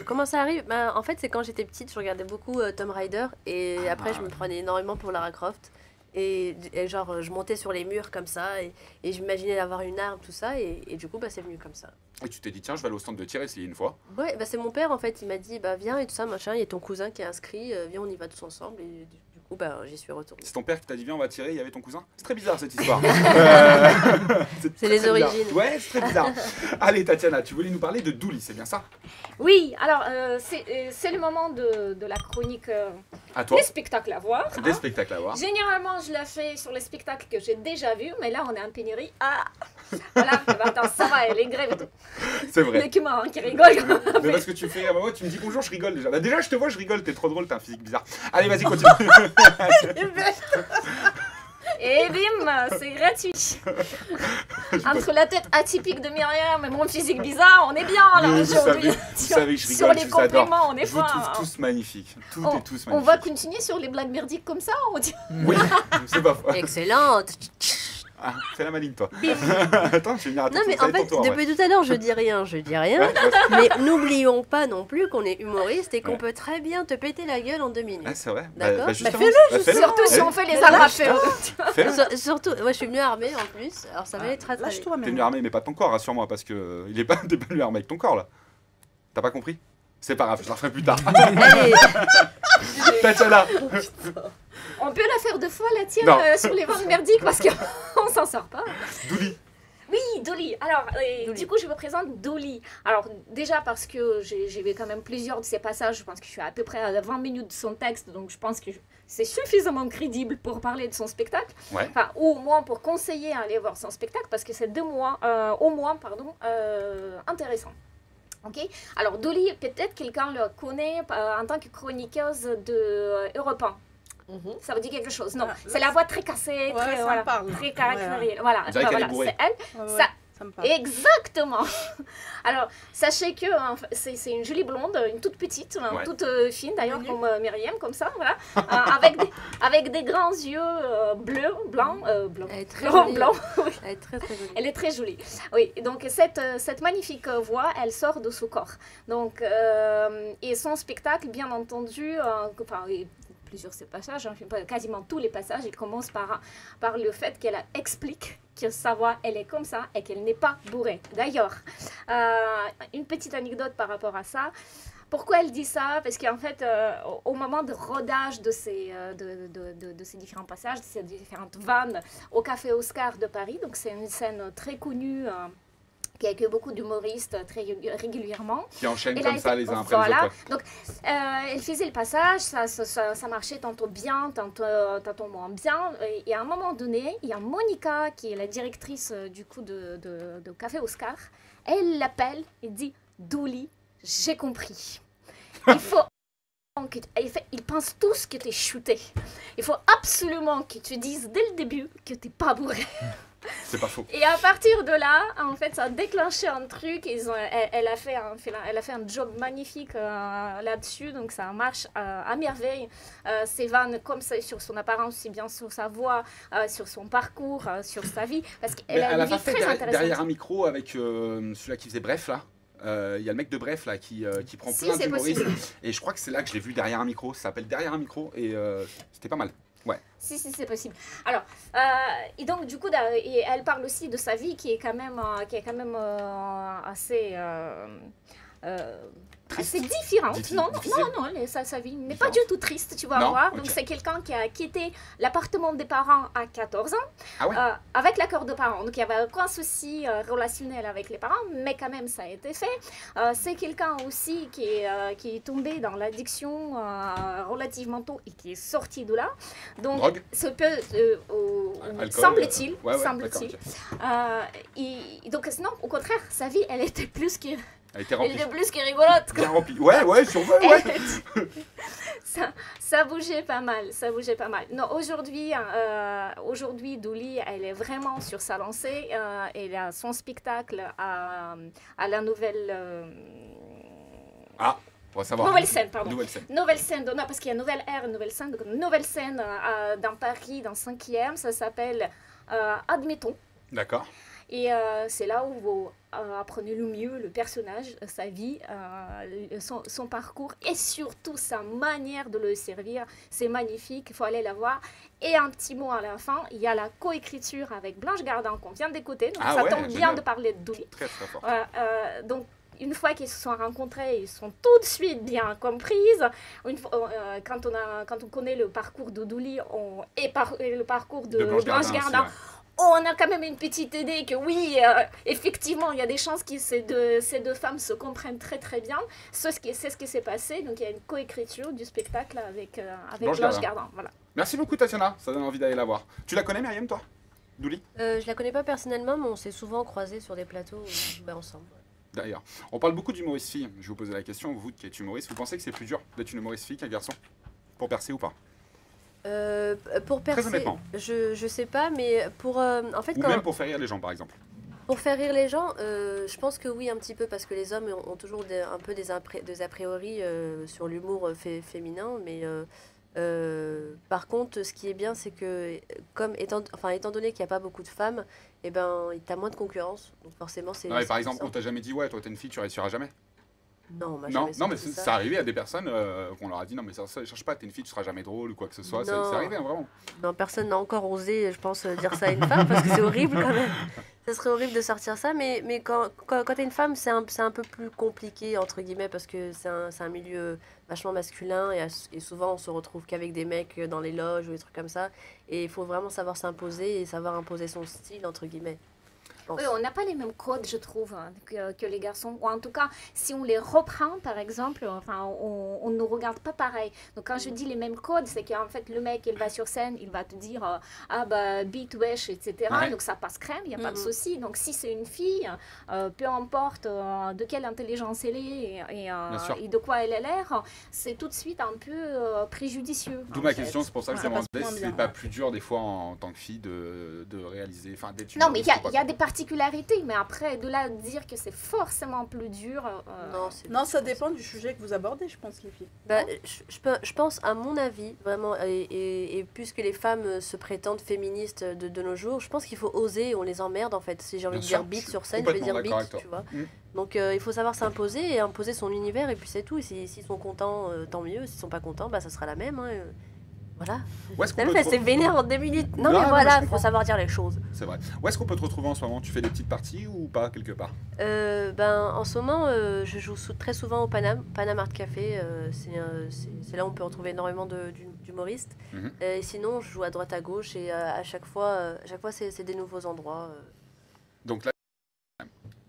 Speaker 1: Comment ça arrive? Bah, en fait, c'est quand j'étais petite, je regardais beaucoup Tomb Raider et après, je me prenais énormément pour Lara Croft. Et genre, je montais sur les murs comme ça et j'imaginais avoir une arme, tout ça. Et du coup, bah, c'est venu comme ça.
Speaker 2: Et tu t'es dit, tiens, je vais aller au stand de tir essayer une fois.
Speaker 1: Ouais, bah, c'est mon père en fait. Il m'a dit, bah, viens et tout ça, machin. Il y a ton cousin qui est inscrit, viens, on y va tous ensemble. Et du coup, bah, j'y suis retournée.
Speaker 2: C'est ton père qui t'a dit, viens, on va tirer, il y avait ton cousin? C'est très bizarre cette histoire.
Speaker 1: C'est
Speaker 2: très,
Speaker 1: les
Speaker 2: très bizarre.
Speaker 1: origines.
Speaker 2: Ouais, c'est très bizarre. Allez, Tatiana, tu voulais nous parler de Douli, c'est bien ça?
Speaker 5: Oui, alors c'est le moment de la chronique
Speaker 2: À toi,
Speaker 5: des spectacles à voir.
Speaker 2: des
Speaker 5: hein.
Speaker 2: spectacles à voir.
Speaker 5: Généralement, je la fais sur les spectacles que j'ai déjà vus, mais là, on est en pénurie. Ah, voilà, bah, attends, ça va, les grèves et tout.
Speaker 2: C'est vrai.
Speaker 5: Le cumin qui rigole.
Speaker 2: Mais parce que tu fais, moi, tu me dis bonjour, je rigole déjà. Bah, déjà, je te vois, je rigole, t'es trop drôle, t'as un physique bizarre. Allez, vas-y, continue.
Speaker 5: Et bim, c'est gratuit. Entre la tête atypique de Myriam et mon physique bizarre, on est bien là
Speaker 2: Vous
Speaker 5: aujourd'hui.
Speaker 2: savez que je
Speaker 5: Sur
Speaker 2: rigole,
Speaker 5: les
Speaker 2: je vous adore.
Speaker 5: compléments, on est
Speaker 2: Je vous
Speaker 5: pas.
Speaker 2: trouve tous magnifiques. Toutes et tous
Speaker 5: On va
Speaker 2: magnifiques.
Speaker 5: continuer sur les blagues merdiques comme ça, on dit.
Speaker 2: Oui, c'est pas faux.
Speaker 1: Excellente!
Speaker 2: Ah, fais la maligne, toi. Attends, je vais venir à ton
Speaker 1: Non, mais
Speaker 2: tour,
Speaker 1: en
Speaker 2: ça va être
Speaker 1: fait,
Speaker 2: ton tour,
Speaker 1: depuis tout à l'heure, je dis rien.
Speaker 2: ouais.
Speaker 1: Mais n'oublions pas non plus qu'on est humoriste et qu'on
Speaker 2: Ouais.
Speaker 1: peut très bien te péter la gueule en 2 minutes.
Speaker 2: Ah, c'est vrai.
Speaker 1: D'accord.
Speaker 2: justement,
Speaker 9: fais-le,
Speaker 2: fais-le.
Speaker 5: Surtout si
Speaker 2: Eh,
Speaker 5: on fait les armes à feu.
Speaker 2: fais-le.
Speaker 1: Surtout, moi je suis venue armée en plus, alors ça va être très très vite.
Speaker 9: Lâche-toi,
Speaker 2: T'es
Speaker 9: même.
Speaker 2: venu armé, mais pas de ton corps, rassure-moi, parce que t'es pas venu armé avec ton corps, là. T'as pas compris? C'est pas grave, je la ferai plus tard.
Speaker 1: Allez,
Speaker 2: Tatiana.
Speaker 5: On peut la faire 2 fois la tienne
Speaker 2: Non.
Speaker 5: sur les vannes merdiques parce qu'on s'en sort pas.
Speaker 2: Douli.
Speaker 5: Oui, Dolly. Alors,
Speaker 1: Dolly.
Speaker 5: du coup, je me présente Dolly. Alors, déjà parce que j'ai vu quand même plusieurs de ses passages. Je pense que je suis à peu près à 20 minutes de son texte. Donc, je pense que c'est suffisamment crédible pour parler de son spectacle.
Speaker 2: Ouais.
Speaker 5: Enfin, ou au moins pour conseiller à aller voir son spectacle parce que c'est au moins, intéressant. Ok. Alors, Dolly, peut-être quelqu'un le connaît en tant que chroniqueuse de Europe 1. Ça vous dit quelque chose? Non,
Speaker 9: Ah,
Speaker 5: c'est la voix très cassée,
Speaker 9: Ouais,
Speaker 5: très,
Speaker 9: ça
Speaker 5: voilà,
Speaker 9: me parle.
Speaker 5: très caractérisée.
Speaker 9: Ouais,
Speaker 5: Voilà,
Speaker 2: On dirait qu'elle est
Speaker 5: voilà,
Speaker 2: bourrée.
Speaker 5: c'est elle.
Speaker 9: Ouais,
Speaker 5: Ça-
Speaker 9: ça me parle.
Speaker 5: Exactement. Alors, sachez que c'est une jolie blonde, une toute petite,
Speaker 2: Ouais.
Speaker 5: toute fine d'ailleurs,
Speaker 9: Mignonne.
Speaker 5: comme Myriam, comme ça, voilà, avec des grands yeux bleus, blancs,
Speaker 1: elle est très
Speaker 5: blancs,
Speaker 1: jolie.
Speaker 5: blancs.
Speaker 1: Elle est très très jolie.
Speaker 5: Elle est très jolie. Oui, et donc cette magnifique voix, elle sort de son corps. Donc, et son spectacle, bien entendu, enfin, plusieurs ces passages, hein, quasiment tous les passages, ils commencent par le fait qu'elle explique que sa voix, elle est comme ça et qu'elle n'est pas bourrée. D'ailleurs, une petite anecdote par rapport à ça. Pourquoi elle dit ça? Parce qu'en fait, au moment de rodage de ces différents passages, de ces différentes vannes au Café Oscar de Paris, donc c'est une scène très connue qui accueille beaucoup d'humoristes très régulièrement.
Speaker 2: Qui enchaînent
Speaker 5: Elle
Speaker 2: comme
Speaker 5: a
Speaker 2: ça
Speaker 5: été-
Speaker 2: les uns après
Speaker 5: voilà.
Speaker 2: les autres.
Speaker 5: Donc, elle faisait le passage, ça marchait tantôt bien, tantôt moins bien. Et à un moment donné, il y a Monica, qui est la directrice du coup de Café Oscar. Elle l'appelle et dit « Douli, j'ai compris. Il faut... Ils pensent tous que tu es shooté. Il faut absolument que tu dises dès le début que tu n'es pas bourré. »
Speaker 2: C'est pas faux.
Speaker 5: Et à partir de là, en fait, ça a déclenché un truc. Elle a fait un job magnifique là-dessus, donc ça marche à merveille. Ses vannes, comme ça, sur son apparence, aussi bien sur sa voix, sur son parcours, sur sa vie, parce
Speaker 2: Mais
Speaker 5: qu'elle a
Speaker 2: elle
Speaker 5: une
Speaker 2: a
Speaker 5: vie
Speaker 2: pas fait
Speaker 5: très intéressante.
Speaker 2: derrière un micro avec celui-là qui faisait Bref là. Il y a le mec de Bref là qui prend
Speaker 5: Si,
Speaker 2: plein
Speaker 5: c'est
Speaker 2: d'humoristes.
Speaker 5: possible.
Speaker 2: Et je crois que c'est là que je l'ai vu derrière un micro. Ça s'appelle Derrière un micro et c'était pas mal. Ouais.
Speaker 5: Si, c'est possible. Alors, et donc, du coup, et elle parle aussi de sa vie qui est quand même, assez...
Speaker 2: Triste.
Speaker 5: assez différente.
Speaker 2: Difficile.
Speaker 5: Non, sa vie n'est pas
Speaker 2: Différente.
Speaker 5: du tout triste, tu vas
Speaker 2: Non,
Speaker 5: voir.
Speaker 2: ok.
Speaker 5: Donc, c'est quelqu'un qui a quitté l'appartement des parents à 14 ans,
Speaker 2: Ah ouais.
Speaker 5: avec l'accord des parents. Donc, il y avait aucun souci relationnel avec les parents, mais quand même, ça a été fait. C'est quelqu'un aussi qui est tombé dans l'addiction relativement tôt et qui est sorti de là. Donc,
Speaker 2: Drogue.
Speaker 5: ce peut,
Speaker 2: Alcool,
Speaker 5: semble-t-il,
Speaker 2: ouais,
Speaker 5: semble-t-il.
Speaker 2: d'accord,
Speaker 5: Donc, non, au contraire, sa vie, elle était plus que...
Speaker 2: Elle était
Speaker 5: Elle
Speaker 2: remplie.
Speaker 5: était plus que rigolote. quoi.
Speaker 2: Bien remplie. Ouais, si on veut, ouais.
Speaker 5: Ça bougeait pas mal, Non, aujourd'hui, Douli, elle est vraiment sur sa lancée. Elle a son spectacle à la nouvelle...
Speaker 2: Ah, on va savoir.
Speaker 5: Nouvelle scène, pardon.
Speaker 2: Nouvelle scène.
Speaker 5: Nouvelle scène, non, parce qu'il y a Nouvelle Ère, Nouvelle scène. Donc, Nouvelle scène dans Paris, dans 5e, ça s'appelle Admettons.
Speaker 2: D'accord.
Speaker 5: Et c'est là où vous apprenez le mieux le personnage, sa vie, son parcours et surtout sa manière de le servir. C'est magnifique, il faut aller la voir. Et un petit mot à la fin, il y a la coécriture avec Blanche Gardin qu'on vient d'écouter. Donc
Speaker 2: Ah
Speaker 5: ça
Speaker 2: ouais,
Speaker 5: tombe bien
Speaker 2: génial.
Speaker 5: de parler de Douli.
Speaker 2: Très très fort.
Speaker 5: Donc une fois qu'ils se sont rencontrés, ils sont tout de suite bien comprises. Quand on connaît le parcours de Douli et le parcours de Blanche
Speaker 2: Gardin
Speaker 5: Gardin,
Speaker 2: aussi, ouais.
Speaker 5: on a quand même une petite idée que oui, effectivement, il y a des chances que ces deux femmes se comprennent très très bien. C'est ce qui s'est passé. Donc il y a une coécriture du spectacle avec
Speaker 2: Blanche
Speaker 5: Blanche
Speaker 2: Gardin.
Speaker 5: Gardin. Voilà.
Speaker 2: Merci beaucoup Tatiana, ça donne envie d'aller la voir. Tu la connais Myriam toi? Douli?
Speaker 1: Je la connais pas personnellement, mais on s'est souvent croisés sur des plateaux ensemble.
Speaker 2: D'ailleurs, on parle beaucoup d'humoriste fille. Je vais vous poser la question, vous qui êtes humoriste, vous pensez que c'est plus dur d'être une humoriste fille qu'un garçon? Pour percer ou pas?
Speaker 1: Pour percer,
Speaker 2: honnêtement.
Speaker 1: je sais pas, mais pour en fait
Speaker 2: Ou
Speaker 1: quand
Speaker 2: même pour faire rire les gens par exemple?
Speaker 1: pour faire rire les gens, je pense que oui un petit peu parce que les hommes ont toujours un peu des a priori sur l'humour féminin, mais par contre ce qui est bien c'est que comme étant donné qu'il n'y a pas beaucoup de femmes, et ben t'as moins de concurrence, donc forcément c'est.
Speaker 2: Non, mais par
Speaker 1: c'est
Speaker 2: exemple, on
Speaker 1: puissant.
Speaker 2: t'a jamais dit ouais, toi t'es une fille, tu réussiras jamais?
Speaker 1: Non, on m'a
Speaker 2: Non,
Speaker 1: jamais
Speaker 2: non, mais
Speaker 1: dit
Speaker 2: c'est arrivé à des personnes qu'on leur a dit non, mais ça cherche pas, t'es une fille, tu seras jamais drôle ou quoi que ce soit.
Speaker 1: Non.
Speaker 2: C'est arrivé, hein, vraiment.
Speaker 1: Non, personne n'a encore osé, je pense, dire ça à une femme, parce que c'est horrible quand même. Ça serait horrible de sortir ça, mais quand t'es une femme, c'est un peu plus compliqué, entre guillemets, parce que c'est un milieu vachement masculin, et souvent on se retrouve qu'avec des mecs dans les loges ou des trucs comme ça, et il faut vraiment savoir s'imposer et savoir imposer son style, entre guillemets. je pense.
Speaker 5: Oui, on n'a pas les mêmes codes, je trouve, hein, que les garçons. Ou en tout cas, si on les reprend, par exemple, enfin, on ne nous regarde pas pareil. Donc, quand je dis les mêmes codes, c'est qu'en fait, le mec, il va sur scène, il va te dire ah bah, beat, wesh, etc.
Speaker 2: Ouais.
Speaker 5: Donc, ça passe crème, il n'y a pas de
Speaker 1: Mhm.
Speaker 5: souci. Donc, si c'est une fille, peu importe de quelle intelligence elle est
Speaker 2: sûr.
Speaker 5: et de quoi elle a l'air, c'est tout de suite un peu préjudicieux.
Speaker 2: D'où
Speaker 5: en
Speaker 2: ma
Speaker 5: fait.
Speaker 2: question, c'est pour ça que je
Speaker 9: Ça
Speaker 2: demandais
Speaker 9: passe
Speaker 2: si
Speaker 9: moins
Speaker 2: c'est
Speaker 9: bien,
Speaker 2: pas
Speaker 9: ouais.
Speaker 2: plus dur des fois en tant que fille de réaliser, enfin d'être
Speaker 5: Non, mais il
Speaker 2: humoriste ou pas,
Speaker 5: y a
Speaker 2: quoi.
Speaker 5: des particularités, mais après, de là à dire que c'est forcément plus dur.
Speaker 1: Non, c'est-
Speaker 9: Non, ça dépend du sujet que vous abordez, je pense, les filles.
Speaker 1: Bah, je pense, à mon avis, vraiment, et puisque les femmes se prétendent féministes de nos jours, je pense qu'il faut oser, on les emmerde en fait. Si j'ai envie
Speaker 2: Bien
Speaker 1: de
Speaker 2: sûr,
Speaker 1: dire beat
Speaker 2: je suis
Speaker 1: sur scène, je vais
Speaker 2: complètement
Speaker 1: dire
Speaker 2: d'accord
Speaker 1: beat,
Speaker 2: avec
Speaker 1: tu vois.
Speaker 2: Mm.
Speaker 1: Donc il faut savoir s'imposer et imposer son univers, et puis c'est tout. Et s'ils sont contents, tant mieux. S'ils sont pas contents, bah, ça sera la même. Hein. Voilà.
Speaker 2: Où est-ce qu'on
Speaker 1: T'as
Speaker 2: peut
Speaker 1: vu,
Speaker 2: te
Speaker 1: elle s'est vénère en 2 minutes. Non,
Speaker 2: Non,
Speaker 1: mais
Speaker 2: mais
Speaker 1: voilà,
Speaker 2: je
Speaker 1: faut
Speaker 2: comprends.
Speaker 1: savoir dire les choses.
Speaker 2: C'est vrai. Où est-ce qu'on peut te retrouver en ce moment? Tu fais des petites parties ou pas quelque part?
Speaker 1: En ce moment, je joue très souvent au Paname Art Café. C'est là où on peut retrouver énormément d'humoristes.
Speaker 2: Mhm.
Speaker 1: Et sinon, je joue à droite à gauche et à chaque fois c'est des nouveaux endroits.
Speaker 2: Donc là,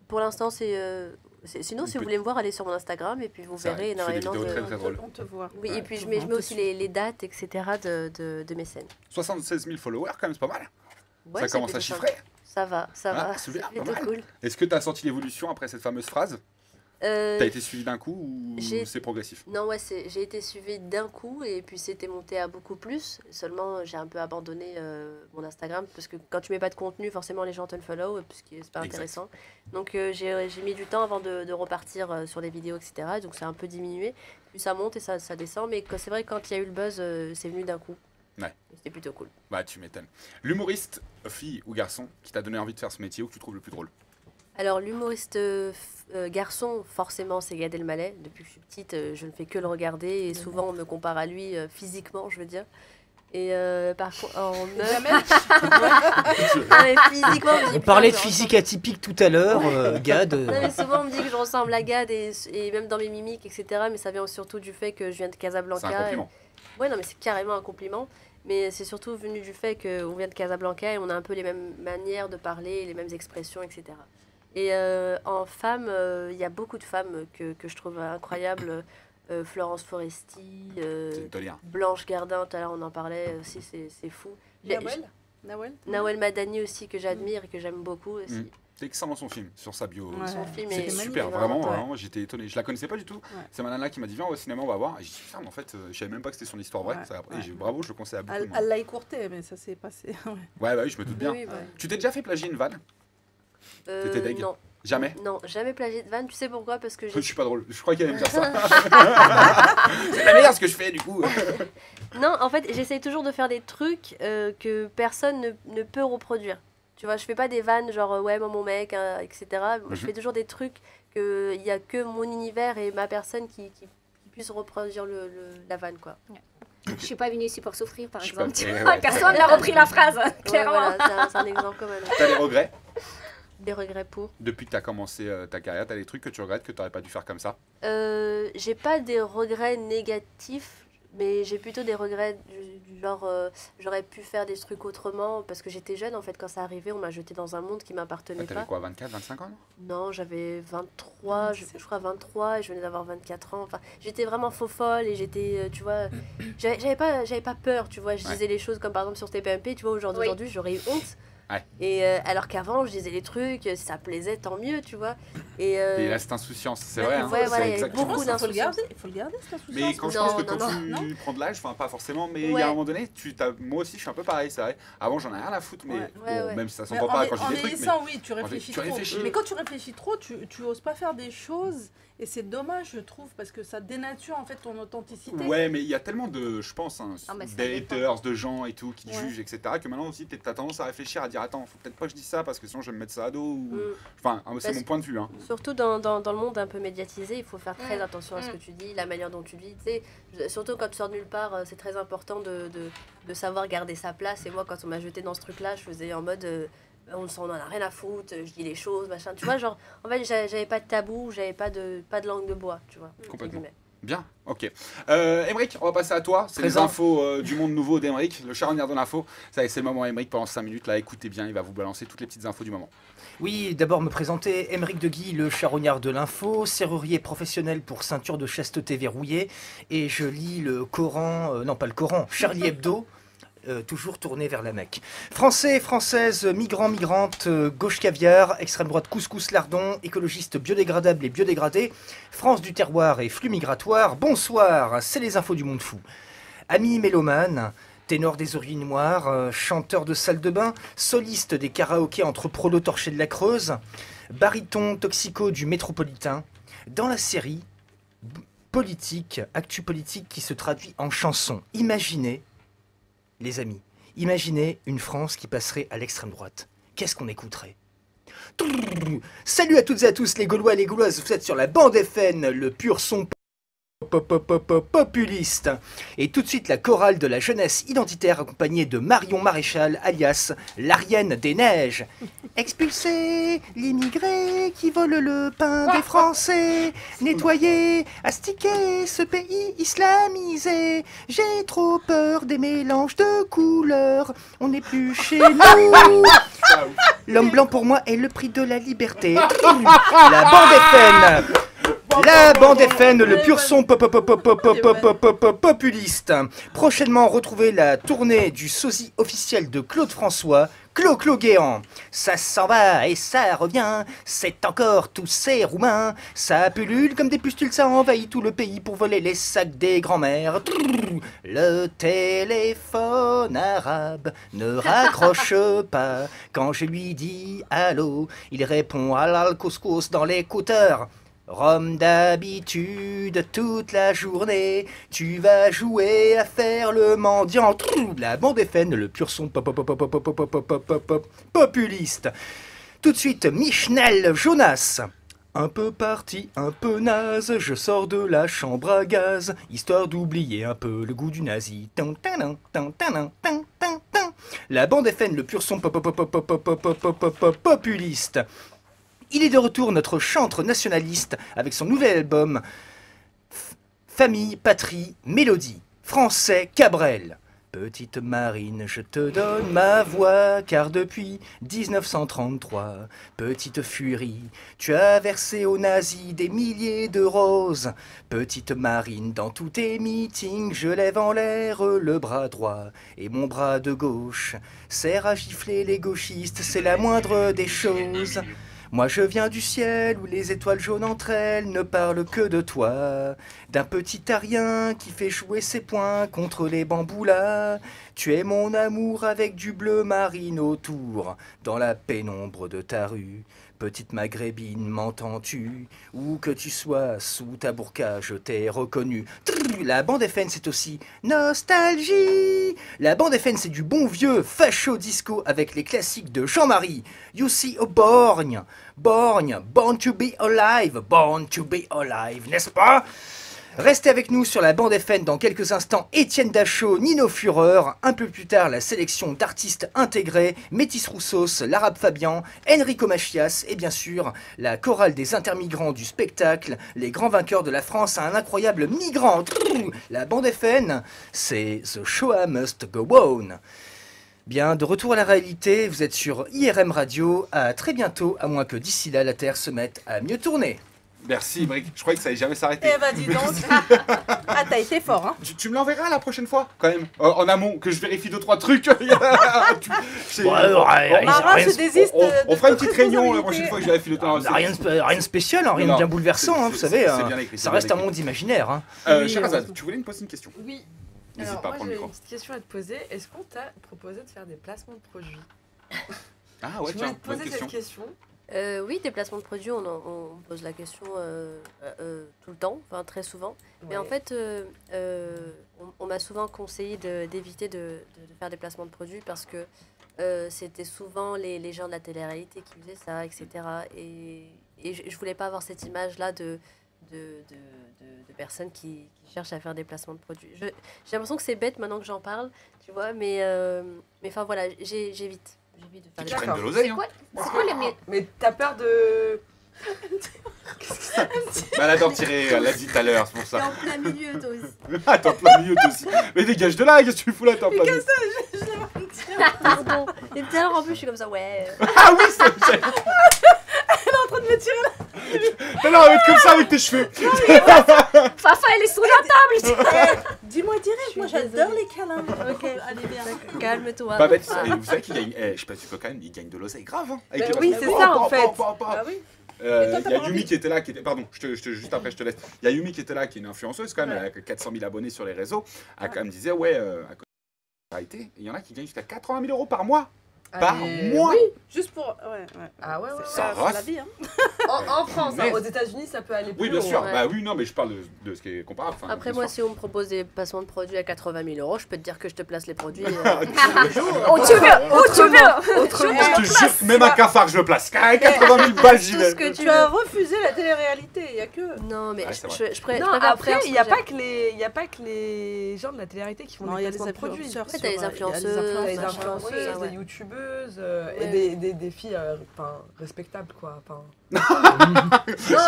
Speaker 1: Pour l'instant, sinon,
Speaker 2: On
Speaker 1: si vous
Speaker 2: peut-
Speaker 1: voulez me voir, allez sur mon Instagram et puis vous
Speaker 2: C'est vrai,
Speaker 1: verrez
Speaker 2: tu fais des
Speaker 1: énormément
Speaker 2: vidéos
Speaker 1: de...
Speaker 2: très drôles.
Speaker 9: On te voit.
Speaker 1: Oui,
Speaker 2: Ouais.
Speaker 1: et puis je mets aussi les dates, etc. de mes scènes.
Speaker 2: 76 000 followers, quand même, c'est pas mal.
Speaker 1: Ouais,
Speaker 2: Ça
Speaker 1: c'est
Speaker 2: commence à
Speaker 1: plutôt
Speaker 2: chiffrer.
Speaker 1: Ça va, ça
Speaker 2: Ah,
Speaker 1: va.
Speaker 2: c'est bien,
Speaker 1: plutôt
Speaker 2: pas mal.
Speaker 1: cool.
Speaker 2: Est-ce que tu as senti l'évolution après cette fameuse phrase? T'as été suivi d'un coup ou
Speaker 1: j'ai-
Speaker 2: c'est progressif?
Speaker 1: Non, ouais, j'ai été suivie d'un coup et puis c'était monté à beaucoup plus. Seulement, j'ai un peu abandonné mon Instagram parce que quand tu mets pas de contenu, forcément les gens te follow parce que c'est pas
Speaker 2: Exact.
Speaker 1: intéressant. Donc j'ai mis du temps avant de repartir sur les vidéos, etc. Donc ça a un peu diminué. Puis ça monte et ça descend. Mais c'est vrai que quand il y a eu le buzz, c'est venu d'un coup.
Speaker 2: Ouais.
Speaker 1: C'était plutôt cool.
Speaker 2: Bah, tu m'étonnes. L'humoriste, fille ou garçon, qui t'a donné envie de faire ce métier ou que tu trouves le plus drôle?
Speaker 1: Alors, l'humoriste garçon, forcément, c'est Gad Elmaleh. Depuis que je suis petite, je ne fais que le regarder et souvent on me compare à lui physiquement, je veux dire. Et par contre, en meuf. Non, mais physiquement, je dis,
Speaker 10: On parlait de
Speaker 1: putain, je
Speaker 10: physique atypique tout à l'heure, Gad.
Speaker 1: Non, mais souvent on me dit que je ressemble à Gad et même dans mes mimiques, etc. Mais ça vient surtout du fait que je viens de Casablanca.
Speaker 2: C'est un compliment.
Speaker 1: Ouais, non, mais c'est carrément un compliment. Mais c'est surtout venu du fait qu'on vient de Casablanca et on a un peu les mêmes manières de parler, les mêmes expressions, etc. Et en femme, il y a beaucoup de femmes que je trouve incroyables. Florence Foresti,
Speaker 2: C'est une tolière.
Speaker 1: Blanche Gardin, tout à l'heure on en parlait aussi, c'est fou. Nawel Madani aussi, que j'admire et que j'aime beaucoup aussi.
Speaker 2: Mm. C'est excellent son film, sur sa bio.
Speaker 9: Ouais.
Speaker 1: Son film
Speaker 2: C'est
Speaker 1: est
Speaker 2: super,
Speaker 1: magnifique,
Speaker 2: vraiment,
Speaker 9: ouais.
Speaker 2: vraiment, j'étais étonné. Je la connaissais pas du tout.
Speaker 9: Ouais.
Speaker 2: C'est ma nana qui m'a dit viens au cinéma, on va voir. Et j'ai dit putain, mais en fait, je savais même pas que c'était son histoire vraie.
Speaker 9: Ouais.
Speaker 2: Ça, et
Speaker 9: Ouais.
Speaker 2: bravo, je le conseille à beaucoup de
Speaker 9: Elle
Speaker 2: monde.
Speaker 9: l'a écourté, mais ça s'est passé.
Speaker 2: Ouais, oui, je me doute bien.
Speaker 1: Oui, ouais.
Speaker 2: Tu t'es déjà fait plagier une vanne? T'étais deg?
Speaker 1: Non,
Speaker 2: Jamais?
Speaker 1: non, jamais plagié de vanne. Tu sais pourquoi? Parce que
Speaker 2: Je
Speaker 1: j'ai...
Speaker 2: suis pas drôle. Je crois qu'elle allait me dire ça. C'est la meilleure ce que je fais du coup.
Speaker 1: Non, en fait, j'essaye toujours de faire des trucs que personne ne peut reproduire. Tu vois, je fais pas des vannes genre ouais, moi, mon mec, etc. Moi, je
Speaker 2: Mhm.
Speaker 1: fais toujours des trucs qu'il y a que mon univers et ma personne qui puisse reproduire la vanne, quoi.
Speaker 5: Je suis pas venue ici pour souffrir, par
Speaker 2: Je suis
Speaker 5: exemple.
Speaker 2: pas-
Speaker 5: Tu
Speaker 2: eh
Speaker 5: vois,
Speaker 2: ouais.
Speaker 5: personne n'a repris la phrase,
Speaker 1: Ouais,
Speaker 5: clairement.
Speaker 1: voilà, c'est un exemple comme un autre.
Speaker 2: T'as des regrets?
Speaker 1: Des regrets pour.
Speaker 2: Depuis que t'as commencé ta carrière, t'as des trucs que tu regrettes que t'aurais pas dû faire comme ça?
Speaker 1: J'ai pas des regrets négatifs, mais j'ai plutôt des regrets du genre j'aurais pu faire des trucs autrement parce que j'étais jeune en fait quand ça arrivait, on m'a jeté dans un monde qui m'appartenait
Speaker 2: T'avais
Speaker 1: pas.
Speaker 2: quoi, 24, 25 ans?
Speaker 1: Non, j'avais 23, je crois 23 et je venais d'avoir 24 ans. Enfin, j'étais vraiment faux folle et j'étais tu vois, j'avais pas peur, tu vois, je
Speaker 2: Ouais.
Speaker 1: disais les choses comme par exemple sur TPMP, tu vois, aujourd'hui
Speaker 5: Oui.
Speaker 1: j'aurais eu honte.
Speaker 2: Ouais.
Speaker 1: Et alors qu'avant, je disais les trucs, si ça plaisait, tant mieux, tu vois. Et,
Speaker 2: Et là, cette insouciance, c'est vrai. Hein,
Speaker 1: ouais,
Speaker 2: c'est
Speaker 1: voilà, il y a
Speaker 2: exactement
Speaker 1: beaucoup
Speaker 2: ça.
Speaker 9: Il faut le
Speaker 1: d'insouciance.
Speaker 9: garder, il faut le garder, cette insouciance.
Speaker 2: Mais quand je
Speaker 1: Non,
Speaker 2: pense que
Speaker 1: non,
Speaker 2: quand tu prends de l'âge, enfin pas forcément, mais il y
Speaker 1: Ouais.
Speaker 2: a un moment donné, moi aussi je suis un peu pareil, c'est vrai. Avant j'en ai rien à foutre, mais
Speaker 9: Ouais.
Speaker 2: bon,
Speaker 1: Ouais.
Speaker 2: même si ça
Speaker 9: Mais
Speaker 2: s'entend pas quand
Speaker 9: en
Speaker 2: je dis des trucs.
Speaker 9: vieillissant, oui, tu réfléchis
Speaker 2: tu
Speaker 9: trop.
Speaker 2: réfléchis.
Speaker 9: Mais quand tu réfléchis trop, tu oses pas faire des choses. Et c'est dommage, je trouve, parce que ça dénature en fait ton authenticité.
Speaker 2: Ouais, mais il y a tellement de, je pense, hein,
Speaker 5: Ah, mais ça
Speaker 2: des
Speaker 5: dépend.
Speaker 2: haters, de gens et tout qui te
Speaker 9: Ouais.
Speaker 2: jugent, etc. Que maintenant aussi t'as tendance à réfléchir, à dire attends, faut peut-être pas que je dise ça parce que sinon je vais me mettre ça à dos. Ou... Enfin, c'est
Speaker 1: Parce-
Speaker 2: mon point de vue. Hein.
Speaker 1: Surtout dans le monde un peu médiatisé, il faut faire très
Speaker 5: Mm.
Speaker 1: attention à ce que tu dis, la manière dont tu le dis. Tu sais, surtout quand tu sors de nulle part, c'est très important de savoir garder sa place. Et moi, quand on m'a jeté dans ce truc-là, je faisais en mode on en a rien à foutre, je dis les choses, machin. Tu vois, genre, en fait, j'avais pas de tabou, j'avais pas de langue de bois, tu vois. entre
Speaker 2: Complètement.
Speaker 1: guillemets.
Speaker 2: Bien, ok. Émeric, on va passer à toi. C'est les
Speaker 10: Présent.
Speaker 2: infos du monde nouveau d'Émeric, le charognard de l'info. Ça y est, c'est le moment Émeric pendant 5 minutes. Là, écoutez bien, il va vous balancer toutes les petites infos du moment.
Speaker 10: Oui, d'abord me présenter Émeric de Guy, le charognard de l'info, serrurier professionnel pour ceinture de chasteté verrouillée. Et je lis le Coran, non pas le Coran, Charlie Hebdo. Toujours tourné vers la Mecque. Français, Françaises, migrants, migrantes, gauche caviar, extrême droite couscous lardon, écologistes biodégradables et biodégradés, France du terroir et flux migratoires. Bonsoir, c'est les infos du monde fou. Amis mélomanes, ténor des urinoirs, chanteur de salle de bain, soliste des karaokés entre Prolo Torché de la Creuse, baryton toxico du métropolitain, dans la série politique, actu politique qui se traduit en chanson. Imaginez, les amis, imaginez une France qui passerait à l'extrême droite. Qu'est-ce qu'on écouterait? Salut à toutes et à tous les Gaulois et les Gauloises, vous êtes sur la bande FN, le pur son populiste. Et tout de suite la chorale de la jeunesse identitaire accompagnée de Marion Maréchal alias l'Arienne des Neiges. Expulser l'immigré qui vole le pain des Français, nettoyer, astiquer ce pays islamisé. J'ai trop peur des mélanges de couleurs, on n'est plus chez nous. L'homme blanc pour moi est le prix de la liberté. La bande FN. La bande FN, le pur son populiste. Prochainement, retrouvez la tournée du sosie officiel de Claude François, Clo Guéant. Ça s'en va et ça revient, c'est encore tous ces Roumains. Ça pullule comme des pustules, ça envahit tout le pays pour voler les sacs des grands-mères. Le téléphone arabe ne raccroche pas. Quand je lui dis allô, il répond halal couscous dans l'écouteur. Rome d'habitude toute la journée, tu vas jouer à faire le mendiant. La bande FN, le pur son populiste. Tout de suite, Michnel Jonas. Un peu parti, un peu naze, je sors de la chambre à gaz, histoire d'oublier un peu le goût du nazi. La bande FN, le pur son populiste. Il est de retour, notre chantre nationaliste, avec son nouvel album Famille, Patrie, Mélodie. Français, Cabrel. Petite Marine, je te donne ma voix, car depuis 1933, petite furie, tu as versé aux nazis des milliers de roses. Petite Marine, dans tous tes meetings, je lève en l'air le bras droit, et mon bras de gauche sert à gifler les gauchistes, c'est la moindre des choses. Moi je viens du ciel où les étoiles jaunes entre elles ne parlent que de toi, d'un petit arien qui fait jouer ses poings contre les bamboulas. Tu es mon amour avec du bleu marine autour, dans la pénombre de ta rue. Petite maghrébine, m'entends-tu? Où que tu sois, sous ta burqa, je t'ai reconnu. La bande FN, c'est aussi nostalgie. La bande FN, c'est du bon vieux facho disco avec les classiques de Jean-Marie. You see a Borgne, Borgne, born to be alive, n'est-ce pas? Restez avec nous sur la bande FN dans quelques instants. Étienne Dachau, Nino Fureur. Un peu plus tard, la sélection d'artistes intégrés. Métis Roussos, l'Arabe Fabian, Enrico Machias et bien sûr la chorale des intermigrants du spectacle. Les grands vainqueurs de la France à un incroyable migrant. La bande FN, c'est The Shoah Must Go On. Bien, de retour à la réalité, vous êtes sur IRM Radio. À très bientôt, à moins que d'ici là, la Terre se mette à mieux tourner.
Speaker 2: Merci, Brick. Je croyais que ça allait jamais s'arrêter.
Speaker 9: Eh bah dis donc. Ah, t'as été fort, hein.
Speaker 2: Tu me l'enverras la prochaine fois, quand même. En amont, que je vérifie 2-3 trucs.
Speaker 10: Rien
Speaker 2: on fera une petite réunion la prochaine fois que je vérifie le temps.
Speaker 10: Rien de spécial, rien de bien bouleversant, hein, vous savez. Ça reste un monde imaginaire. Hein.
Speaker 2: Sherazade, tu voulais me poser une question?
Speaker 3: Oui.
Speaker 2: N'hésite pas à prendre le
Speaker 3: j'ai
Speaker 2: micro.
Speaker 3: une petite question à te poser. Est-ce qu'on t'a proposé de faire des placements de produits?
Speaker 2: Ah ouais,
Speaker 3: Je
Speaker 2: tiens,
Speaker 3: voulais te
Speaker 2: bonne
Speaker 3: poser
Speaker 2: question.
Speaker 3: cette question.
Speaker 1: Oui, des placements de produits, on pose la question tout le temps, enfin très souvent. Mais en fait, on m'a souvent conseillé d'éviter de faire des placements de produits parce que c'était souvent les gens de la télé-réalité qui faisaient ça, etc. Et je voulais pas avoir cette image-là de personnes qui cherchent à faire des placements de produits. J'ai l'impression que c'est bête maintenant que j'en parle, tu vois, mais enfin voilà, j'évite. J'évite de faire
Speaker 2: Ils
Speaker 1: des
Speaker 2: prennent de l'oseille, hein.
Speaker 5: C'est quoi le mieux?
Speaker 3: Mais t'as peur de...
Speaker 2: Elle adore tirer, elle l'a dit tout à l'heure, c'est pour
Speaker 1: T'es
Speaker 2: ça.
Speaker 1: en plein milieu, toi aussi.
Speaker 2: Ah, t'es en plein milieu, toi aussi. Mais dégage de là, qu'est-ce que tu fous là, t'es en plein milieu.
Speaker 1: Pardon. Et tout à l'heure, en plus, je suis comme ça, ouais.
Speaker 2: Ah oui, c'est...
Speaker 9: Elle est en train de me tirer là.
Speaker 2: Non, arrête comme ça avec tes cheveux.
Speaker 5: Fafa, elle est sous la table.
Speaker 9: Dis-moi direct, moi j'adore les câlins. Ok, allez bien.
Speaker 1: Calme-toi.
Speaker 2: Bah, vous savez qu'il gagne, je sais pas si tu peux quand même, il gagne de l'oseille grave. Hein, avec les
Speaker 3: oui,
Speaker 2: placements.
Speaker 3: c'est ça, en fait.
Speaker 9: Ah oui.
Speaker 2: Il y a Yumi qui était là, pardon, juste après je te laisse. Il y a Yumi qui était là, qui est une influenceuse quand même, elle a 400 000 abonnés sur les réseaux. Elle quand même disait, ouais, à côté de la réalité, il y en a qui gagnent jusqu'à 80 000 € par mois. par mois.
Speaker 9: Oui, juste pour. Ouais.
Speaker 4: Ah ouais.
Speaker 2: Ça
Speaker 9: C'est
Speaker 2: rase.
Speaker 9: la vie, hein.
Speaker 4: En France,
Speaker 2: Mais-
Speaker 4: aux États-Unis, ça peut aller plus
Speaker 2: Oui, bien
Speaker 4: haut,
Speaker 2: sûr.
Speaker 4: hein.
Speaker 2: Bah oui, non, mais je parle de ce qui est comparable. Enfin,
Speaker 1: Après,
Speaker 2: bien
Speaker 1: moi,
Speaker 2: sûr.
Speaker 1: si on me propose des placements de produits à 80 000 €, je peux te dire que je te place les produits.
Speaker 5: Oh, tu veux
Speaker 2: Je te jure, même un cafard, je le place. 80 000 balles, j'y
Speaker 9: Tout
Speaker 2: vais.
Speaker 9: ce que tu as refusé la télé-réalité, il y a que.
Speaker 1: Non, mais
Speaker 2: Ouais, c'est vrai.
Speaker 1: je préfère
Speaker 4: Non, après,
Speaker 1: faire ce
Speaker 4: il n'y a
Speaker 1: que
Speaker 4: pas que les gens de la télé-réalité qui font
Speaker 9: Non,
Speaker 4: des
Speaker 9: il y a les
Speaker 4: placements de produits.
Speaker 9: influenceurs.
Speaker 1: Après, t'as les
Speaker 9: sur,
Speaker 1: influenceuses,
Speaker 4: T'as des
Speaker 1: machin,
Speaker 4: influenceuses,
Speaker 1: oui, ça, ouais.
Speaker 4: des youtubeuses
Speaker 1: Ouais.
Speaker 4: et des filles respectables, quoi. Enfin,
Speaker 1: Non,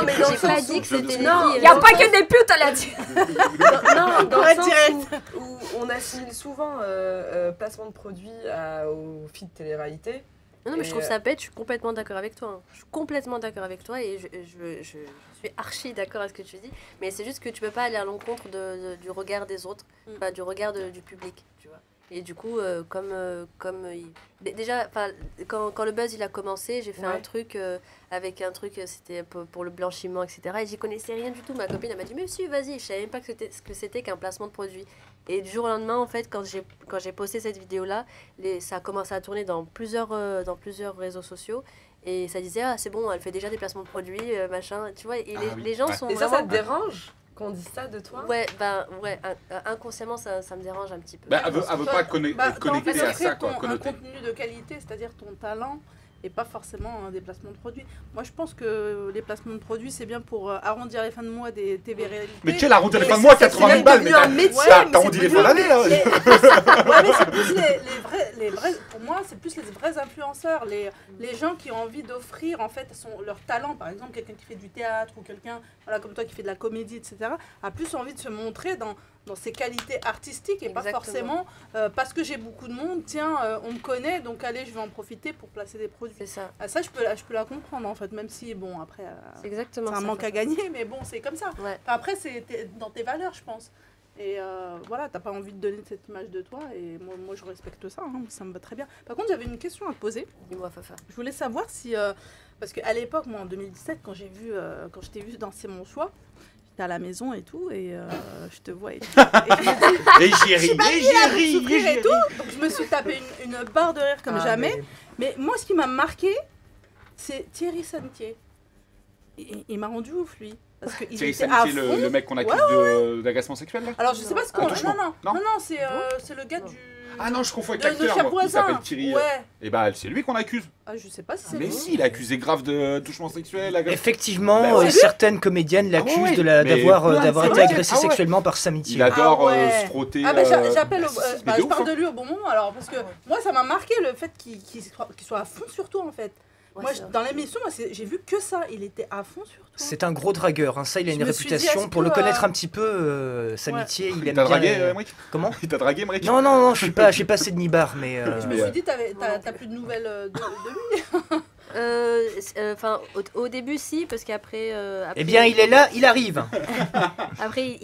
Speaker 4: mais dans le
Speaker 1: j'ai pas
Speaker 4: sens
Speaker 1: dit
Speaker 4: où-
Speaker 1: que c'était
Speaker 5: Non,
Speaker 1: les
Speaker 5: il n'y a pas que des putes à la télé.
Speaker 4: non, dans
Speaker 9: Ouais,
Speaker 4: le sens
Speaker 9: direct.
Speaker 4: où on assimile souvent placement de produits aux filles de télé-réalité.
Speaker 1: Non, mais je
Speaker 4: Et,
Speaker 1: trouve ça bête, je suis complètement d'accord avec toi. Hein. Je suis complètement d'accord avec toi et je suis archi d'accord avec ce que tu dis. Mais c'est juste que tu peux pas aller à l'encontre du regard des autres, enfin, du regard du public, tu vois. Et du coup, déjà, quand le buzz il a commencé, j'ai fait un truc avec un truc, c'était pour le blanchiment, etc. Et j'y connaissais rien du tout. Ma copine elle m'a dit mais si, vas-y. Je savais même pas ce que c'était qu'un placement de produit. Et du jour au lendemain, en fait, quand j'ai posté cette vidéo-là, ça a commencé à tourner dans plusieurs réseaux sociaux. Et ça disait, ah, c'est bon, elle fait déjà des placements de produits, machin, tu vois. Et les gens sont
Speaker 4: Et ça
Speaker 1: vraiment...
Speaker 4: te dérange qu'on dise ça de toi?
Speaker 1: Ouais, inconsciemment, ça me dérange un petit peu.
Speaker 2: Bah, elle veut pas être
Speaker 9: Quand
Speaker 2: connectée
Speaker 9: tu
Speaker 2: à
Speaker 9: crées
Speaker 2: ça, quoi.
Speaker 9: un
Speaker 2: Connectée.
Speaker 9: contenu de qualité, c'est-à-dire ton talent, et pas forcément des placements de produits. Moi, je pense que les placements de produits, c'est bien pour arrondir les fins de mois des TV réalités.
Speaker 2: Mais quel arrondir les fins de mois, 80 000 balles, mais t'as arrondi les fins d'année, là.
Speaker 9: Ouais, mais c'est plus les vrais, pour moi, c'est plus les vrais influenceurs, les gens qui ont envie d'offrir en fait leur talent. Par exemple, quelqu'un qui fait du théâtre ou quelqu'un comme toi qui fait de la comédie, etc., a plus envie de se montrer dans ses qualités artistiques et pas forcément parce que j'ai beaucoup de monde, tiens, on me connaît, donc allez, je vais en profiter pour placer des produits.
Speaker 1: C'est ça.
Speaker 9: Ça, je peux la comprendre en fait, même si, bon, après,
Speaker 1: C'est exactement
Speaker 9: c'est un
Speaker 1: ça,
Speaker 9: manque à gagner, mais bon, c'est comme ça.
Speaker 1: Ouais.
Speaker 9: Enfin, après, c'est dans tes valeurs, je pense. Et voilà, t'as pas envie de donner cette image de toi, et moi je respecte ça, hein, ça me va très bien. Par contre, j'avais une question à te poser.
Speaker 1: Dis-moi, Fafa.
Speaker 9: Je voulais savoir si, parce qu'à l'époque, moi en 2017, quand je t'ai vu danser mon choix, j'étais à la maison et tout, et je te vois et tout.
Speaker 2: Et j'ai ri,
Speaker 9: et tout. Donc je me suis tapé une barre de rire comme jamais. Mais moi, ce qui m'a marqué, c'est Thierry Santier. Il m'a rendu ouf, lui. Parce qu'il
Speaker 2: Thierry
Speaker 9: était à
Speaker 2: Santier,
Speaker 9: fond.
Speaker 2: le mec qu'on accuse d'agacement sexuel, là.
Speaker 9: Alors, je sais pas ce qu'on...
Speaker 2: Attouchement.
Speaker 9: Non, c'est le gars du...
Speaker 2: Ah non, je confonds avec
Speaker 9: de
Speaker 2: l'acteur,
Speaker 9: Cher
Speaker 2: moi. Il
Speaker 9: Voisin.
Speaker 2: s'appelle Thierry.
Speaker 9: Ouais.
Speaker 2: Et bah, c'est lui qu'on accuse.
Speaker 9: Ah, je sais pas si c'est
Speaker 2: Mais
Speaker 9: lui.
Speaker 2: si, il est accusé grave de touchement sexuel.
Speaker 10: Effectivement,
Speaker 2: Bah ouais.
Speaker 10: certaines comédiennes l'accusent
Speaker 2: ouais.
Speaker 10: d'avoir
Speaker 2: Mais
Speaker 10: d'avoir
Speaker 2: c'est
Speaker 10: été
Speaker 2: vrai.
Speaker 10: agressée
Speaker 2: Ah ouais.
Speaker 10: sexuellement par Samitier.
Speaker 2: Il adore
Speaker 9: ouais.
Speaker 2: se frotter.
Speaker 9: Ah, bah, j'appelle...
Speaker 2: bah, si, mais
Speaker 9: je
Speaker 2: ouf,
Speaker 9: parle
Speaker 2: hein.
Speaker 9: de lui au bon moment, alors, parce que moi, ça m'a marqué le fait qu'il soit à fond sur toi, en fait.
Speaker 1: Ouais,
Speaker 9: Moi,
Speaker 1: c'est vrai.
Speaker 9: dans l'émission, j'ai vu que ça. Il était à fond sur toi.
Speaker 10: C'est un gros dragueur, hein. Ça il a
Speaker 9: Je
Speaker 10: une
Speaker 9: me suis dit,
Speaker 10: réputation.
Speaker 9: est-ce
Speaker 10: Pour le
Speaker 9: que,
Speaker 10: connaître un petit peu, Samitier, il
Speaker 2: Il
Speaker 10: aime
Speaker 2: t'a
Speaker 10: bien...
Speaker 2: dragué,
Speaker 10: les-
Speaker 2: Emmerich
Speaker 10: Comment
Speaker 2: Il t'a dragué, Emmerich
Speaker 10: Non, j'ai pas assez de nibar, mais...
Speaker 9: Je me suis dit, t'as plus de nouvelles de lui.
Speaker 1: Enfin, au début, si, parce qu'après...
Speaker 10: Eh bien, il est là, il arrive.
Speaker 1: Après,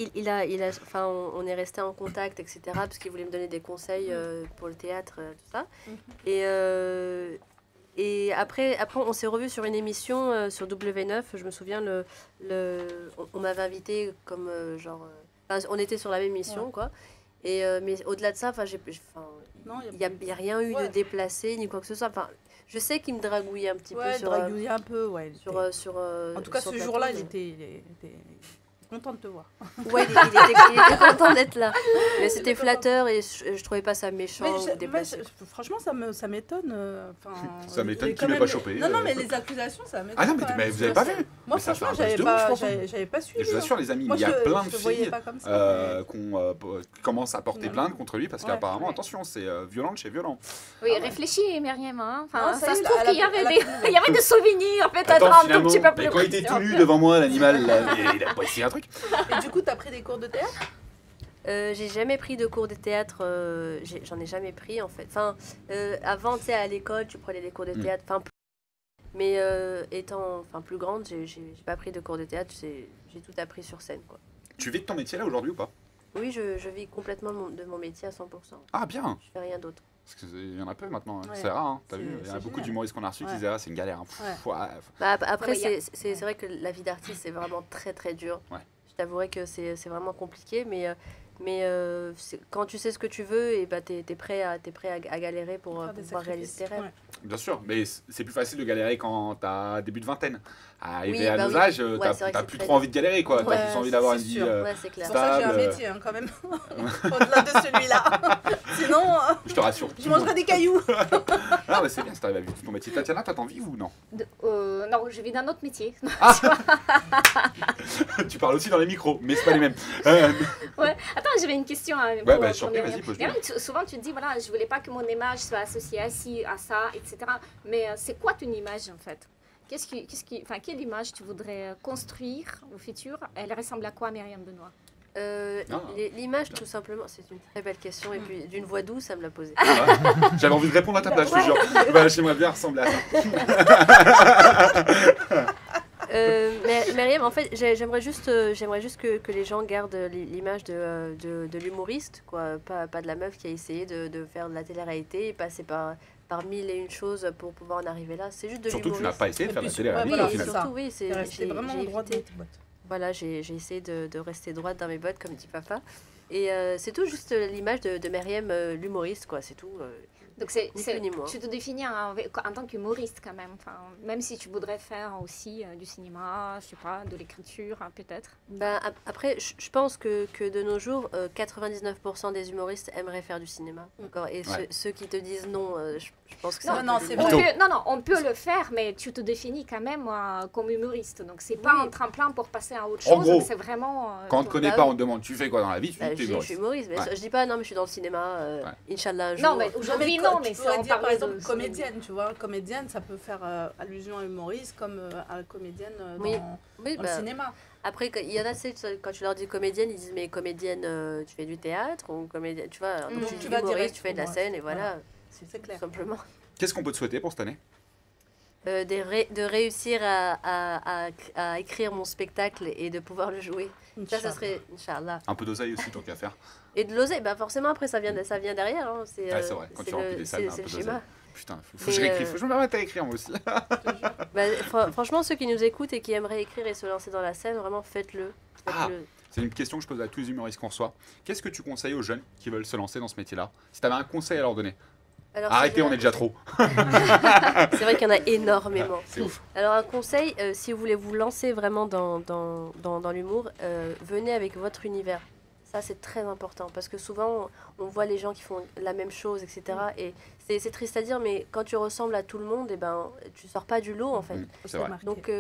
Speaker 1: enfin, on est resté en contact, etc. Parce qu'il voulait me donner des conseils pour le théâtre, tout ça. Et après, on s'est revus sur une émission sur W9. Je me souviens, on m'avait invité comme on était sur la même émission, quoi. Et mais au-delà de ça, enfin, il y a rien eu de déplacé ni quoi que ce soit. Enfin, je sais qu'il me dragouillait un petit peu sur.
Speaker 9: Dragouillait un peu, ouais. En tout cas,
Speaker 1: sur
Speaker 9: ce
Speaker 1: le
Speaker 9: jour-là,
Speaker 1: plateau,
Speaker 9: il était content de te voir.
Speaker 1: Ouais, il était content d'être là. Mais c'était flatteur et je trouvais pas ça méchant ou déplacé.
Speaker 9: Franchement, ça m'étonne.
Speaker 2: Ça m'étonne qu'il l'ait pas chopé.
Speaker 9: Non, mais les accusations, ça m'étonne.
Speaker 2: Ah non, mais vous avez pas vu.
Speaker 9: Moi,
Speaker 2: Mais ça fait
Speaker 9: franchement,
Speaker 2: un buzz de ouf, je pense.
Speaker 9: j'avais pas suivi.
Speaker 2: Et je vous assure, les amis,
Speaker 9: Moi,
Speaker 2: il y a plein de
Speaker 9: je le voyais
Speaker 2: filles
Speaker 9: pas comme ça,
Speaker 2: qui commencent à porter plainte contre lui parce qu'apparemment, attention, c'est violent de chez violent.
Speaker 5: Oui, réfléchis, Myriam. Hein. Enfin,
Speaker 9: Non,
Speaker 5: ça
Speaker 9: y
Speaker 5: se
Speaker 9: est,
Speaker 5: trouve
Speaker 9: elle a-
Speaker 5: qu'il y avait
Speaker 9: elle a
Speaker 5: des,
Speaker 9: plus de nouvelles.
Speaker 5: il y avait des souvenirs, peut-être
Speaker 2: Attends,
Speaker 5: un tout
Speaker 2: finalement,
Speaker 5: petit peu plus
Speaker 2: mais quand il était
Speaker 5: précieux.
Speaker 2: tout nu devant moi, l'animal, là, il a pas essayé un truc.
Speaker 9: Et du coup, t'as pris des cours de théâtre?
Speaker 1: J'ai jamais pris de cours de théâtre, j'en ai jamais pris en fait. Enfin, avant, tu sais, à l'école, tu prenais des cours de théâtre, mais étant plus grande, j'ai pas pris de cours de théâtre, j'ai tout appris sur scène, quoi.
Speaker 2: Tu vis de ton métier là aujourd'hui ou pas?
Speaker 1: Oui, je vis complètement de mon métier à 100%.
Speaker 2: Ah, bien.
Speaker 1: Je fais rien d'autre.
Speaker 2: Parce qu'il y en a peu maintenant, hein.
Speaker 9: Ouais.
Speaker 2: C'est rare, hein. T'as
Speaker 9: C'est-
Speaker 2: vu, il y en a
Speaker 9: c'est
Speaker 2: beaucoup
Speaker 9: génial.
Speaker 2: d'humoristes qu'on a reçus qui
Speaker 9: Ouais.
Speaker 2: disaient, ah, c'est une galère. Hein. Pff, ouais.
Speaker 1: Après,
Speaker 5: Ouais,
Speaker 1: c'est vrai que la vie d'artiste, c'est vraiment très très dur.
Speaker 2: Ouais.
Speaker 1: Je t'avouerai que c'est vraiment compliqué, mais Mais quand tu sais ce que tu veux, et bah, t'es prêt à galérer pour
Speaker 9: Faire des
Speaker 1: pouvoir réaliser tes rêves.
Speaker 9: Ouais.
Speaker 2: Bien sûr, mais c'est plus facile de galérer quand t'as début de vingtaine. Arrivé
Speaker 1: Oui,
Speaker 2: à
Speaker 1: bah
Speaker 2: nos
Speaker 1: oui.
Speaker 2: âges,
Speaker 1: Ouais,
Speaker 2: t'as
Speaker 1: c'est vrai que
Speaker 2: t'as
Speaker 1: c'est
Speaker 2: plus
Speaker 1: très
Speaker 2: trop envie de galérer, quoi.
Speaker 9: Ouais,
Speaker 2: T'as plus envie d'avoir une
Speaker 9: c'est
Speaker 2: vie
Speaker 9: sûr.
Speaker 1: Ouais, c'est
Speaker 9: C'est
Speaker 1: clair.
Speaker 9: pour ça que j'ai un
Speaker 2: stable.
Speaker 9: métier, hein, quand même. Au-delà de celui-là. Sinon,
Speaker 2: Je te rassure.
Speaker 9: je mangerais des cailloux.
Speaker 2: Ah, bah c'est bien, si t'arrives à vivre ton métier. Tatiana, toi, t'en vis ou non?
Speaker 5: Non, je vis dans un autre métier.
Speaker 2: Tu parles aussi dans les micros, mais c'est pas les mêmes.
Speaker 5: Ouais. Attends, j'avais une question. Hein,
Speaker 2: Ouais, bah, je t'en prie, vas-y, pose-le.
Speaker 5: Souvent, tu te dis, voilà, je voulais pas que mon image soit associée à ci, à ça, etc. Mais c'est quoi ton image, en fait? Quelle image tu voudrais construire au futur? Elle ressemble à quoi, Myriam Benoît?
Speaker 1: L'image, tout simplement, c'est une très belle question. Et puis, d'une voix douce, ça me l'a posée.
Speaker 2: J'avais envie de répondre à ta place, je te jure. Bah, j'aimerais bien ressembler à ça.
Speaker 1: Mais Myriam, en fait, j'aimerais juste que les gens gardent l'image de l'humoriste, quoi. Pas de la meuf qui a essayé de faire de la télé-réalité et passer par mille et une choses pour pouvoir en arriver là. C'est juste de
Speaker 2: Surtout que tu n'as
Speaker 1: l'humoriste.
Speaker 2: pas essayé de faire de la télé-réalité
Speaker 9: voilà,
Speaker 2: au
Speaker 1: Oui,
Speaker 2: final.
Speaker 9: c'est ça.
Speaker 1: surtout, oui,
Speaker 9: T'es restée vraiment
Speaker 1: j'ai
Speaker 9: droite dans
Speaker 1: évité.
Speaker 9: tes bottes.
Speaker 1: Voilà, j'ai essayé de rester droite dans mes bottes, comme dit papa. Et c'est tout, juste l'image de Myriam, l'humoriste, quoi, c'est tout.
Speaker 5: Donc,
Speaker 1: Ni plus ni moins.
Speaker 5: tu te définis en tant qu'humoriste quand même. Enfin, même si tu voudrais faire aussi du cinéma, je sais pas, de l'écriture, hein, peut-être.
Speaker 1: Ben, après, je pense que de nos jours, 99% des humoristes aimeraient faire du cinéma. D'accord. Et
Speaker 2: Ouais.
Speaker 1: ceux qui te disent non, je pense que
Speaker 5: Non,
Speaker 1: c'est un
Speaker 9: non,
Speaker 1: peu
Speaker 9: c'est
Speaker 1: des-
Speaker 9: vrai.
Speaker 5: On peut le faire, mais tu te définis quand même comme humoriste. Donc, c'est pas
Speaker 1: Oui.
Speaker 5: un tremplin pour passer à autre
Speaker 2: En
Speaker 5: chose.
Speaker 2: gros,
Speaker 5: C'est vraiment.
Speaker 2: Quand on te connaît
Speaker 1: Bah
Speaker 2: pas,
Speaker 1: oui.
Speaker 2: on te demande tu fais quoi dans la vie, tu
Speaker 1: Bah,
Speaker 2: dis
Speaker 1: je
Speaker 2: t'es
Speaker 1: dis, je
Speaker 2: humoriste.
Speaker 1: suis humoriste, mais
Speaker 2: Ouais.
Speaker 1: je dis pas non, mais je suis dans le cinéma, Inch'Allah un jour.
Speaker 5: Non, mais aujourd'hui, non, mais
Speaker 9: tu
Speaker 5: c'est
Speaker 9: pourrais
Speaker 5: on
Speaker 9: dire par
Speaker 5: parlait
Speaker 9: exemple
Speaker 5: de
Speaker 9: comédienne, tu vois. Comédienne, ça peut faire allusion à humoriste comme à comédienne
Speaker 1: Oui.
Speaker 9: dans
Speaker 1: Oui,
Speaker 9: le
Speaker 1: bah,
Speaker 9: cinéma.
Speaker 1: après, il y en a, quand tu leur dis comédienne, ils disent mais comédienne, tu fais du théâtre ou comédienne, tu vois. Donc
Speaker 5: Tu
Speaker 1: tu dis
Speaker 9: vas
Speaker 1: humoriste,
Speaker 9: direct
Speaker 1: tu fais de la
Speaker 9: pour
Speaker 1: scène et
Speaker 9: moi.
Speaker 1: voilà,
Speaker 9: C'est clair.
Speaker 1: tout simplement.
Speaker 2: Qu'est-ce qu'on peut te souhaiter pour cette année?
Speaker 1: De réussir à écrire mon spectacle et de pouvoir le jouer. Ça serait, Inch'Allah.
Speaker 2: Un peu d'oseille aussi, tant qu'à faire.
Speaker 1: Et de l'oser, bah forcément après ça vient derrière. Hein. C'est
Speaker 2: Ouais, c'est vrai, quand tu remplis des salles, un
Speaker 1: c'est
Speaker 2: peu
Speaker 1: le
Speaker 2: d'oseille.
Speaker 1: schéma.
Speaker 2: Putain, faut que
Speaker 1: Mais,
Speaker 2: je réécrive, faut que je me permette à écrire moi aussi.
Speaker 1: Bah, franchement, ceux qui nous écoutent et qui aimeraient écrire et se lancer dans la scène, vraiment faites-le.
Speaker 2: Ah.
Speaker 1: Faites-le.
Speaker 2: C'est une question que je pose à tous les humoristes qu'on reçoit. Qu'est-ce que tu conseilles aux jeunes qui veulent se lancer dans ce métier-là? Si tu avais un conseil à leur donner.
Speaker 1: Alors,
Speaker 2: Arrêtez,
Speaker 1: si
Speaker 2: on
Speaker 1: j'ai
Speaker 2: est déjà trop.
Speaker 1: C'est vrai qu'il y en a énormément.
Speaker 2: C'est ouf.
Speaker 1: Alors un conseil, si vous voulez vous lancer vraiment dans l'humour, venez avec votre univers. Ça c'est très important parce que souvent on voit les gens qui font la même chose, etc. Et c'est triste à dire, mais quand tu ressembles à tout le monde, et ben tu sors pas du lot en fait.
Speaker 2: C'est vrai.
Speaker 1: Donc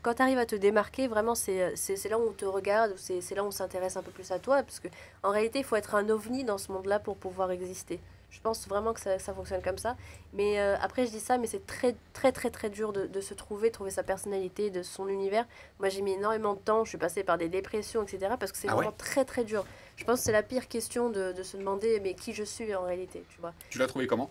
Speaker 1: quand tu arrives à te démarquer, vraiment c'est là où on te regarde, c'est là où on s'intéresse un peu plus à toi, parce que en réalité il faut être un ovni dans ce monde-là pour pouvoir exister. Je pense vraiment que ça fonctionne comme ça. Mais après, je dis ça, mais c'est très, très, très, très dur de se trouver sa personnalité, de son univers. Moi, j'ai mis énormément de temps. Je suis passée par des dépressions, etc. Parce que c'est vraiment très, très dur. Je pense que c'est la pire question de se demander mais qui je suis en réalité, tu vois.
Speaker 2: Tu l'as trouvé comment?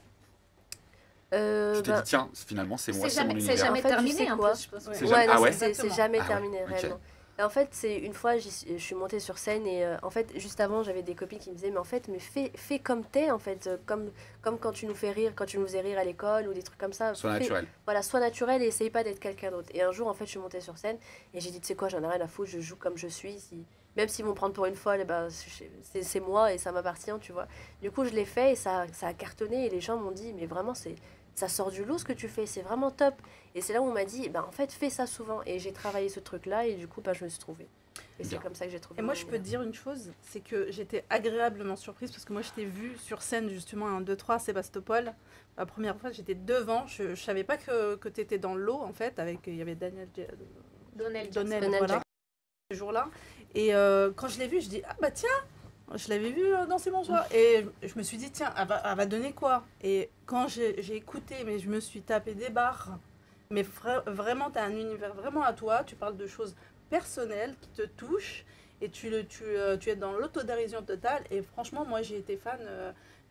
Speaker 2: Tu t'es dit, tiens, finalement, c'est moi, c'est mon univers.
Speaker 5: C'est jamais
Speaker 1: En fait, tu
Speaker 5: terminé,
Speaker 1: sais
Speaker 5: en
Speaker 1: quoi
Speaker 5: plus, je pense.
Speaker 2: C'est jamais-
Speaker 1: non,
Speaker 2: ah ouais
Speaker 1: c'est jamais
Speaker 2: Ah ouais,
Speaker 1: terminé,
Speaker 2: ok.
Speaker 1: réellement. Et en fait, c'est une fois, je suis montée sur scène et en fait, juste avant, j'avais des copines qui me disaient, mais en fait, fais comme t'es, en fait, comme quand tu nous fais rire, quand tu nous faisais rire à l'école ou des trucs comme ça.
Speaker 2: Sois
Speaker 1: Fais-
Speaker 2: naturel.
Speaker 1: Voilà, sois naturel et essaye pas d'être quelqu'un d'autre. Et un jour, en fait, je suis montée sur scène et j'ai dit, tu sais quoi, j'en ai rien à foutre, je joue comme je suis. Même s'ils vont me prendre pour une folle, eh ben, c'est moi et ça m'appartient, tu vois. Du coup, je l'ai fait et ça a cartonné et les gens m'ont dit, mais vraiment, ça sort du lot ce que tu fais, c'est vraiment top. Et c'est là où on m'a dit, ben, en fait, fais ça souvent. Et j'ai travaillé ce truc-là et du coup, ben, je me suis trouvée. Et c'est
Speaker 2: Bien.
Speaker 1: comme ça que j'ai trouvé.
Speaker 9: Et moi,
Speaker 1: mon
Speaker 9: je peux te
Speaker 1: univers.
Speaker 9: dire une chose, c'est que j'étais agréablement surprise parce que moi, je t'ai vue sur scène justement à 1, 2, 3 à Sébastopol. La première fois, j'étais devant. Je savais pas que tu étais dans le lot en fait. Il y avait Donnell,
Speaker 1: Donnell
Speaker 9: voilà,
Speaker 1: Jackson.
Speaker 9: ce jour-là. Et quand je l'ai vue, je dis ah bah tiens, je l'avais vue danser bonsoir. Et je me suis dit tiens, elle va donner quoi? Et quand j'ai écouté, mais je me suis tapé des barres. Mais vraiment, tu as un univers vraiment à toi. Tu parles de choses personnelles qui te touchent et tu es dans l'autodérision totale. Et franchement, moi, j'ai été fan.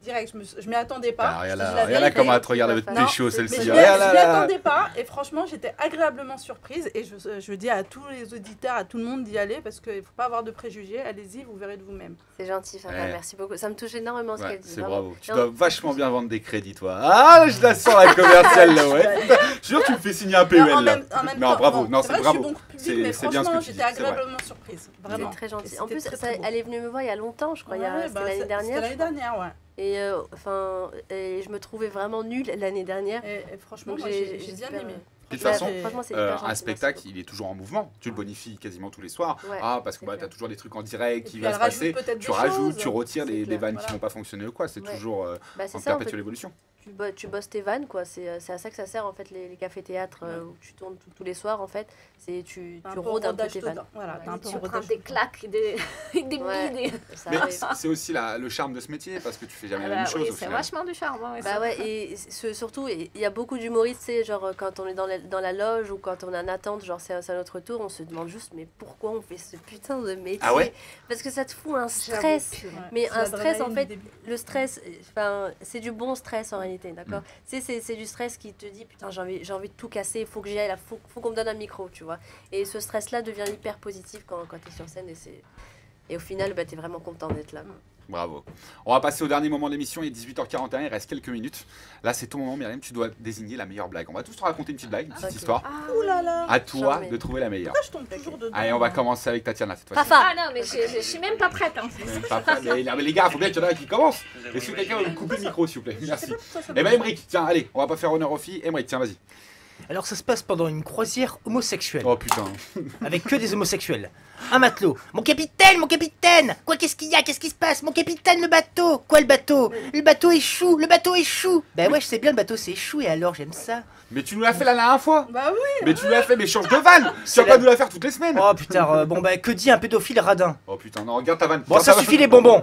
Speaker 9: direct, je m'y attendais pas.
Speaker 2: Ah,
Speaker 9: Je
Speaker 2: regarde
Speaker 9: dis
Speaker 2: là,
Speaker 9: la
Speaker 2: regarde là
Speaker 9: vérité.
Speaker 2: comment elle te regarde avec
Speaker 1: Non,
Speaker 2: pécho
Speaker 9: Mais
Speaker 2: celle-ci.
Speaker 9: je m'y
Speaker 2: Regarde là.
Speaker 9: attendais pas et franchement j'étais agréablement surprise et je dis à tous les auditeurs, à tout le monde d'y aller parce qu'il ne faut pas avoir de préjugés, allez-y, vous verrez de vous-même.
Speaker 1: C'est gentil, Fabien,
Speaker 2: Ouais.
Speaker 1: merci beaucoup. Ça me touche énormément ce
Speaker 2: Ouais,
Speaker 1: qu'elle dit.
Speaker 2: c'est
Speaker 1: vraiment.
Speaker 2: bravo. Tu
Speaker 1: Non,
Speaker 2: dois vachement bien vendre des crédits, toi. Ah, je la sens la commerciale là, ouais. Je suis sûr que tu me fais signer un PEL
Speaker 9: en
Speaker 2: là.
Speaker 9: même
Speaker 2: Non,
Speaker 9: temps,
Speaker 2: bravo.
Speaker 9: bon,
Speaker 2: Non,
Speaker 9: c'est
Speaker 2: c'est
Speaker 9: vrai que
Speaker 2: bravo.
Speaker 9: je suis bon public,
Speaker 2: C'est-
Speaker 9: mais
Speaker 2: c'est bien ce que
Speaker 9: franchement
Speaker 2: tu
Speaker 9: j'étais
Speaker 2: dis, c'est vrai.
Speaker 9: agréablement surprise, vraiment.
Speaker 1: C'est très gentil.
Speaker 9: Et
Speaker 1: En plus,
Speaker 9: c'était très, très beau.
Speaker 1: elle est venue me voir il y a longtemps, je crois.
Speaker 9: Ouais,
Speaker 1: C'était
Speaker 9: bah,
Speaker 1: l'année
Speaker 9: C'était
Speaker 1: dernière.
Speaker 9: l'année dernière, ouais.
Speaker 1: Et et je me trouvais vraiment nulle l'année dernière.
Speaker 9: Et franchement,
Speaker 1: Donc
Speaker 9: moi, j'ai bien
Speaker 1: j'espère-
Speaker 9: aimé.
Speaker 2: De toute
Speaker 1: Ouais,
Speaker 2: façon,
Speaker 1: franchement, c'est hyper gentil,
Speaker 2: un spectacle,
Speaker 1: merci
Speaker 2: il est toujours en mouvement. Tu le bonifies quasiment tous les soirs.
Speaker 1: Ouais,
Speaker 2: Ah, parce que
Speaker 1: c'est
Speaker 2: bah,
Speaker 1: clair.
Speaker 2: tu as toujours des trucs en direct
Speaker 9: Et
Speaker 2: qui
Speaker 9: puis
Speaker 2: va
Speaker 9: elle
Speaker 2: se passer.
Speaker 9: rajoute peut-être
Speaker 2: Tu
Speaker 9: des
Speaker 2: rajoutes,
Speaker 9: choses.
Speaker 2: tu retires
Speaker 9: C'est
Speaker 2: les
Speaker 9: clair,
Speaker 2: vannes
Speaker 9: voilà.
Speaker 2: qui vont pas fonctionner ou quoi. C'est
Speaker 1: Ouais.
Speaker 2: toujours
Speaker 1: Bah, c'est
Speaker 2: en
Speaker 1: ça, en
Speaker 2: perpétuelle
Speaker 1: fait.
Speaker 2: évolution.
Speaker 1: Tu bosses tes vannes, quoi. C'est à ça que ça sert, en fait, les cafés-théâtres où tu tournes tous les soirs, en fait. C'est tu
Speaker 9: T'as un peu
Speaker 1: rôdes un peu
Speaker 9: rodage
Speaker 1: tes vannes.
Speaker 9: dedans. Voilà, t'as un peu
Speaker 5: Tu prends
Speaker 9: rodage.
Speaker 5: des claques, des
Speaker 1: Ouais.
Speaker 5: billes.
Speaker 1: Ça
Speaker 2: Mais
Speaker 1: arrive.
Speaker 2: c'est aussi le charme de ce métier parce que tu fais jamais
Speaker 5: Ah
Speaker 2: la
Speaker 5: bah
Speaker 2: même chose
Speaker 5: oui,
Speaker 2: au
Speaker 5: c'est
Speaker 2: final.
Speaker 5: vachement du charme. hein,
Speaker 1: Bah ouais, et surtout, il y a beaucoup d'humoristes, tu sais, genre quand on est dans la loge ou quand on est en attente, genre c'est à notre tour, on se demande juste, mais pourquoi on fait ce putain de métier?
Speaker 2: Ah ouais.
Speaker 1: Parce que ça te fout un stress.
Speaker 9: Ouais,
Speaker 1: Mais
Speaker 9: c'est
Speaker 1: un stress, en
Speaker 9: l'adrénaline
Speaker 1: fait,
Speaker 9: du début.
Speaker 1: le stress, enfin, c'est du bon stress en réalité, d'accord? C'est du stress qui te dit, putain, j'ai envie de tout casser, il faut que j'y aille, faut qu'on me donne un micro, tu vois. Et ce stress-là devient hyper positif quand tu es sur scène et au final, bah, tu es vraiment content d'être là.
Speaker 2: Bravo. On va passer au dernier moment de l'émission, il est 18h41, il reste quelques minutes. Là, c'est ton moment, Myriam, tu dois désigner la meilleure blague. On va tous te raconter une petite blague, une petite
Speaker 1: Ok.
Speaker 2: histoire.
Speaker 9: Ouh là là.
Speaker 2: À toi
Speaker 1: Charmé.
Speaker 2: de trouver la meilleure.
Speaker 9: Pourquoi je tombe toujours dedans?
Speaker 2: Allez, on va commencer avec Tatiana cette fois-ci.
Speaker 1: Fafa.
Speaker 5: Ah non, mais je suis même pas prête. hein.
Speaker 2: Même pas prêt. Mais les gars, il faut bien qu'il y en ait un qui commence. Est-ce que quelqu'un veut me couper le micro, s'il vous plaît? Merci. Eh ben, Emric, tiens, allez, on va pas faire honneur aux filles. Emric, tiens, vas-y.
Speaker 10: Alors ça se passe pendant une croisière homosexuelle,
Speaker 2: Oh putain.
Speaker 10: avec que des homosexuels. Un matelot. Mon capitaine. Quoi, qu'est-ce qu'il y a? Qu'est-ce qui se passe? Mon capitaine, le bateau. Quoi, le bateau? Le bateau échoue. Ben ouais, je sais bien, le bateau c'est échoué, alors j'aime ça.
Speaker 2: Mais tu nous l'as fait la dernière fois.
Speaker 9: Bah oui.
Speaker 2: Mais tu nous l'as fait, mais change de vanne. Tu vas
Speaker 10: la-
Speaker 2: pas nous la faire toutes les semaines.
Speaker 10: Oh putain, bon bah que dit un pédophile radin?
Speaker 2: Oh putain, non, regarde ta vanne.
Speaker 10: Bon,
Speaker 2: Regarde
Speaker 10: ça
Speaker 2: ta
Speaker 10: suffit
Speaker 2: vanne.
Speaker 10: les bonbons.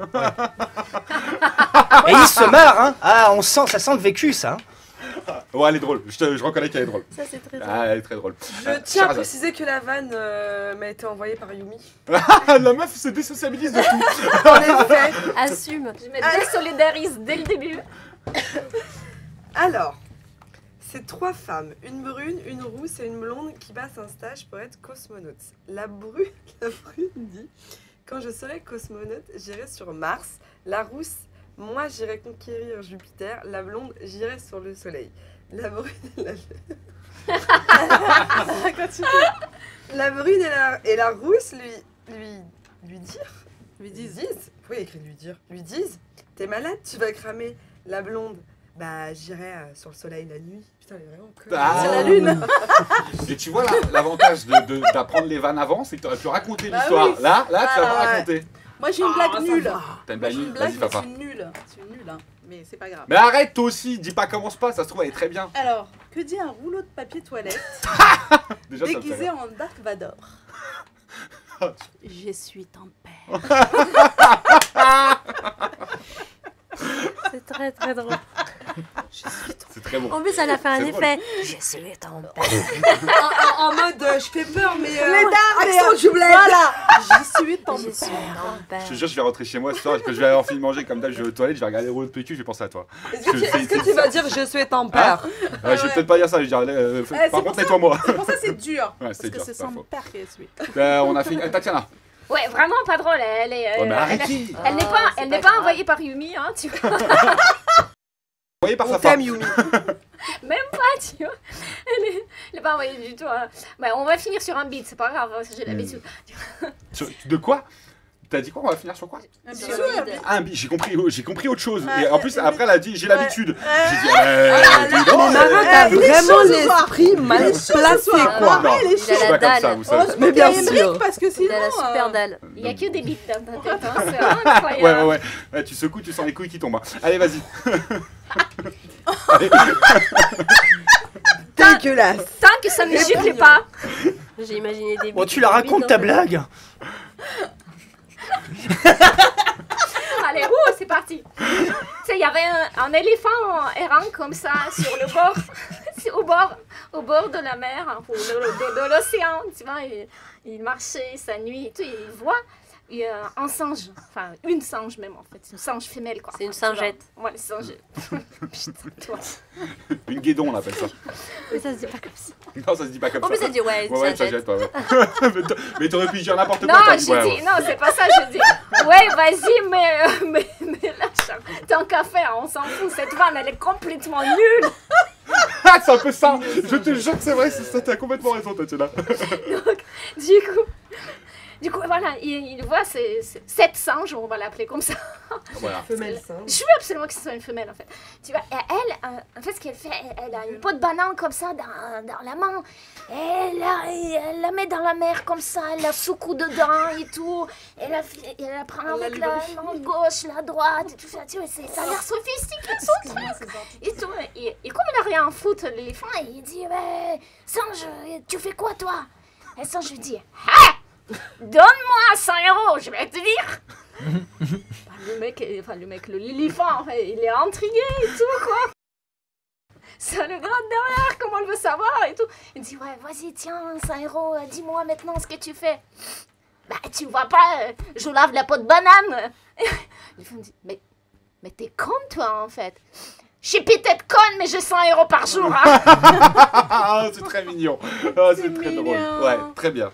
Speaker 10: Et il se marre, hein. Ah, ça sent le vécu, ça. Hein.
Speaker 2: Ouais, elle est drôle. Je reconnais qu'elle est drôle.
Speaker 1: Ça, c'est très drôle.
Speaker 2: Ah, elle est très drôle.
Speaker 4: Je tiens à
Speaker 2: Sherazade.
Speaker 4: préciser que la vanne m'a été envoyée par Yumi.
Speaker 2: La meuf se désociabilise de tout.
Speaker 4: En effet.
Speaker 1: Assume.
Speaker 5: Je me désolidarise dès le début.
Speaker 4: Alors, c'est 3 femmes, une brune, une rousse et une blonde qui passent un stage pour être cosmonautes. La brune dit: quand je serai cosmonaute, j'irai sur Mars. La rousse: moi j'irai conquérir Jupiter. La blonde: j'irai sur le soleil. La brune la brune et la rousse lui disent, pourquoi il y a écrit lui disent: t'es malade, tu vas cramer. La blonde: bah j'irai sur le soleil la nuit. Putain, elle est vraiment conne.
Speaker 2: Ah.
Speaker 9: C'est la lune.
Speaker 2: Et tu vois l'avantage d'apprendre les vannes avant, c'est que tu aurais pu raconter
Speaker 9: Bah
Speaker 2: l'histoire.
Speaker 9: oui.
Speaker 2: Là, tu vas pas
Speaker 9: ouais.
Speaker 2: raconter.
Speaker 9: Moi j'ai une blague nulle.
Speaker 2: T'as une
Speaker 9: Moi
Speaker 2: blague
Speaker 9: j'ai une
Speaker 2: nulle?
Speaker 9: blague,
Speaker 2: Vas-y,
Speaker 9: mais
Speaker 2: papa.
Speaker 9: c'est nul. C'est nul, hein. Mais c'est pas grave.
Speaker 2: Mais arrête, toi aussi. Dis pas commence pas. Ça se trouve, elle est très bien.
Speaker 9: Alors, que dit un rouleau de papier toilette
Speaker 2: Déjà, ça me fait
Speaker 9: déguisé
Speaker 2: rire.
Speaker 9: en Dark Vador? Je suis ton père.
Speaker 1: C'est très très drôle.
Speaker 2: C'est très bon.
Speaker 1: En plus, elle a fait un
Speaker 2: C'est drôle.
Speaker 1: effet. Je suis ton père.
Speaker 4: En mode je fais peur, mais
Speaker 9: Les dames,
Speaker 4: accent du bled.
Speaker 9: Voilà. Je suis ton
Speaker 1: Je suis ton père.
Speaker 2: Je te jure, je vais rentrer chez moi ce soir, que je vais avoir fini de manger comme d'hab, je vais aux toilettes, je vais regarder le rouleau de PQ, je vais penser à toi.
Speaker 4: Est-ce que tu vas dire je suis ton père?
Speaker 2: Je vais peut-être pas dire ça, je vais dire,
Speaker 9: c'est
Speaker 2: par
Speaker 9: pour
Speaker 2: contre,
Speaker 9: ça.
Speaker 2: nettoie-moi.
Speaker 9: C'est pour ça que c'est dur.
Speaker 2: Ouais,
Speaker 9: Parce
Speaker 2: c'est
Speaker 9: que
Speaker 2: dur,
Speaker 9: c'est
Speaker 2: c'est pas
Speaker 9: son
Speaker 2: faux.
Speaker 9: père qui est celui.
Speaker 2: On a fait Tatiana.
Speaker 5: Ouais, vraiment pas drôle. Elle est.
Speaker 2: Ouais, mais arrêtez.
Speaker 5: Elle n'est
Speaker 1: Ah,
Speaker 5: pas,
Speaker 1: c'est
Speaker 5: elle n'est
Speaker 1: pas
Speaker 5: pas
Speaker 1: grave.
Speaker 5: envoyée par Yumi, hein, tu vois.
Speaker 2: Vous voyez par
Speaker 4: On
Speaker 2: sa femme.
Speaker 4: t'aime, Yumi.
Speaker 5: Même pas, tu vois. Elle est pas envoyée du tout. Hein. Bah, on va finir sur un beat, c'est pas grave, hein, j'ai l'habitude.
Speaker 2: De quoi? T'as dit quoi? On va finir sur quoi?
Speaker 9: Un
Speaker 1: Sur
Speaker 9: bisou,
Speaker 1: le
Speaker 9: un
Speaker 1: vide.
Speaker 9: bisou.
Speaker 2: Ah, j'ai compris autre chose.
Speaker 9: Ouais,
Speaker 2: Et en plus,
Speaker 9: mais-
Speaker 2: après, elle a dit j'ai l'habitude. J'ai dit, dis donc,
Speaker 4: Mais Mara, t'as
Speaker 9: les
Speaker 4: vraiment
Speaker 9: choses ce soir.
Speaker 4: l'esprit mal placé,
Speaker 9: soir.
Speaker 4: quoi.
Speaker 2: Non,
Speaker 9: elle est
Speaker 2: je suis
Speaker 1: chaude.
Speaker 2: pas comme
Speaker 1: dalle.
Speaker 2: ça, vous savez.
Speaker 9: Heureusement
Speaker 4: Mais bien
Speaker 9: qu'il y a Emric,
Speaker 4: sûr.
Speaker 9: parce que sinon.
Speaker 1: Elle a la super dalle.
Speaker 5: Il y a que des beats dans ta tête, hein, c'est
Speaker 2: Ouais,
Speaker 5: incroyable.
Speaker 2: ouais. Tu secoues, tu sens les couilles qui tombent. Allez, vas-y.
Speaker 4: Dégueulasse.
Speaker 5: Tant que ça ne gifle pas.
Speaker 1: J'ai imaginé des
Speaker 10: Bon, tu la racontes ta blague.
Speaker 5: Allez, c'est parti. Tu sais, il y avait un éléphant errant comme ça sur le bord, au bord de la mer, hein, de l'océan, tu vois. Il marchait sa nuit et tout, il voit un singe, enfin une singe même en fait, une singe femelle quoi.
Speaker 1: C'est une singette.
Speaker 5: Ouais, une singette. Putain, toi.
Speaker 2: Une guédon, on appelle ça.
Speaker 1: Mais ça se dit pas comme ça.
Speaker 2: Non, ça se dit pas comme
Speaker 1: En
Speaker 2: ça.
Speaker 1: plus, ça dit ouais, une
Speaker 2: Ouais,
Speaker 1: singette.
Speaker 2: ouais. Mais t'aurais pu dire n'importe quoi.
Speaker 5: Non,
Speaker 2: t'as
Speaker 5: je
Speaker 2: dit, ouais,
Speaker 5: dis,
Speaker 2: ouais.
Speaker 5: non, c'est pas ça, je dis, ouais, vas-y, mais lâche, tant qu'à faire, on s'en fout, cette vanne, elle est complètement nulle.
Speaker 2: Ah, c'est un peu ça. Je te jure que c'est vrai, c'est ça, t'as complètement raison, Tatiana.
Speaker 5: Donc, du coup, voilà, il voit cette singe, on va l'appeler comme ça.
Speaker 2: Voilà.
Speaker 4: Femelle singe.
Speaker 5: Je veux absolument que ce soit une femelle, en fait. Tu vois, et elle, en fait, ce qu'elle fait, elle a une peau de banane comme ça dans la main. Et elle la met dans la mer comme ça, elle la secoue dedans et tout. Elle la prend avec la main gauche, la droite et tout ça. Tu vois, ça a l'air sophistiqué, son truc. Et tout. Et comme il n'a rien à foutre, l'éléphant, il dit, ouais, singe, tu fais quoi, toi? Et le singe lui dit, ah! Donne-moi 100 €, je vais te dire. L'éléphant, il est intrigué et tout, quoi. Ça le gratte derrière, comment elle veut savoir et tout. Il dit, ouais, vas-y, tiens, 100 €, dis-moi maintenant ce que tu fais. Bah, tu vois pas, je lave la peau de banane. L'éléphant dit, mais t'es con, toi, en fait. Je suis peut-être conne, mais j'ai 100 € par jour, hein.
Speaker 2: Ah, c'est très mignon. Ah, c'est très drôle. Ouais, très bien.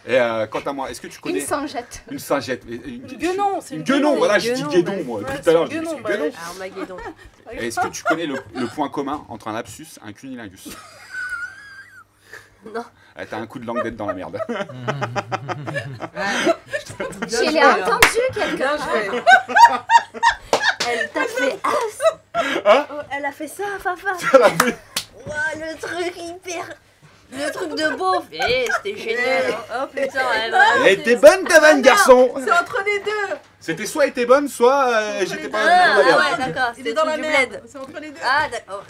Speaker 2: Et quant à moi, est-ce que tu connais...
Speaker 5: Une singette.
Speaker 2: Une singette.
Speaker 9: Une guenon, c'est
Speaker 2: une guenon, voilà, je dis guédon, moi.
Speaker 9: Ouais,
Speaker 2: Tout à l'heure,
Speaker 9: c'est
Speaker 2: je
Speaker 9: une
Speaker 2: dis
Speaker 9: guénon,
Speaker 2: guénon.
Speaker 1: Armageddon.
Speaker 2: Et est-ce que tu connais le point commun entre un lapsus et un cunilingus?
Speaker 1: Non.
Speaker 2: Ah, t'as un coup de langue d'être dans la merde.
Speaker 5: Je l'ai entendu quelqu'un.
Speaker 1: Elle t'a fait as.
Speaker 2: Hein?
Speaker 1: Oh, elle a fait ça, Fafa.
Speaker 2: Elle a fait-
Speaker 1: Ouah, le truc hyper... Le truc de beauf. Eh, c'était génial. Hein. Oh putain, elle
Speaker 2: Elle était bonne ta vanne, garçon.
Speaker 9: C'est entre les deux.
Speaker 2: C'était soit était bonne, soit j'étais pas dans la
Speaker 1: Ah
Speaker 2: merde.
Speaker 1: ouais, d'accord.
Speaker 9: Il
Speaker 1: C'est
Speaker 9: est dans la
Speaker 1: du
Speaker 9: merde.
Speaker 1: bled.
Speaker 9: C'est entre les deux.
Speaker 1: Ah d'accord.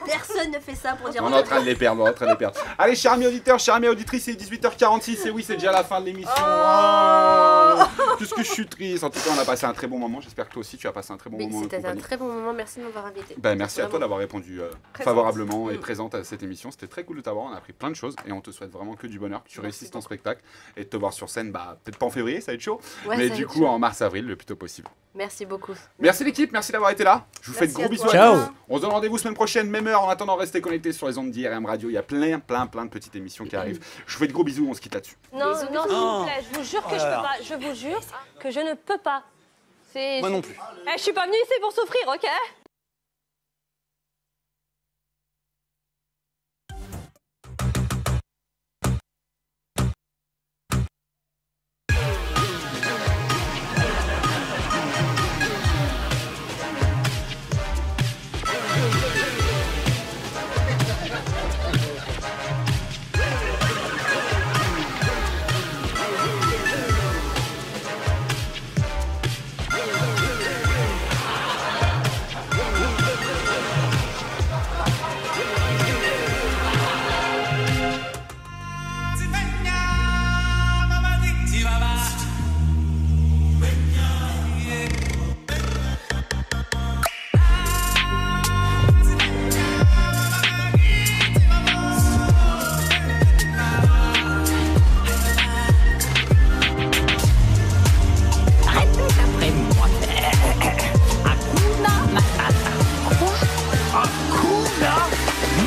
Speaker 1: Personne ne fait ça pour dire...
Speaker 2: On est en train de les perdre, on est en train de les perdre. Allez, chers amis auditeurs, chers amis auditrices, c'est 18h46 et oui, c'est déjà la fin de l'émission. Oh qu'est-ce que je suis triste. En tout cas, on a passé un très bon moment. J'espère que toi aussi, tu as passé un très bon
Speaker 1: Mais
Speaker 2: moment. en
Speaker 1: c'était un
Speaker 2: compagnie.
Speaker 1: très bon moment. Merci de m'avoir invité.
Speaker 2: Ben, merci à toi
Speaker 1: Vraiment.
Speaker 2: d'avoir répondu
Speaker 9: Présente.
Speaker 2: favorablement et présente à cette émission. C'était très cool de t'avoir. On a appris plein de choses et on te souhaite vraiment que du bonheur, que tu réussisses ton spectacle et de te voir sur scène. Bah, peut-être pas en février, ça va être chaud,
Speaker 1: Ouais,
Speaker 2: mais
Speaker 1: ça
Speaker 2: du
Speaker 1: va être
Speaker 2: coup
Speaker 1: chaud.
Speaker 2: en mars-avril, le plus tôt possible.
Speaker 1: Merci beaucoup.
Speaker 2: Merci l'équipe, merci d'avoir été là. Je vous fais de
Speaker 9: Merci
Speaker 2: gros
Speaker 9: à
Speaker 2: bisous
Speaker 9: toi.
Speaker 2: à
Speaker 10: Ciao.
Speaker 2: tous. On se donne rendez-vous semaine prochaine, même heure. En attendant, restez connectés sur les ondes d'IRM Radio. Il y a plein de petites émissions qui arrivent. Je vous fais de gros bisous, on se quitte là-dessus.
Speaker 11: Non,
Speaker 5: Bisous,
Speaker 11: non, s'il
Speaker 10: bisous.
Speaker 11: vous plaît, je vous jure que je peux pas. Je vous jure que je ne peux pas. C'est.
Speaker 10: Moi non plus.
Speaker 11: Eh, je suis pas venue ici pour souffrir, ok?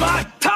Speaker 6: Matata.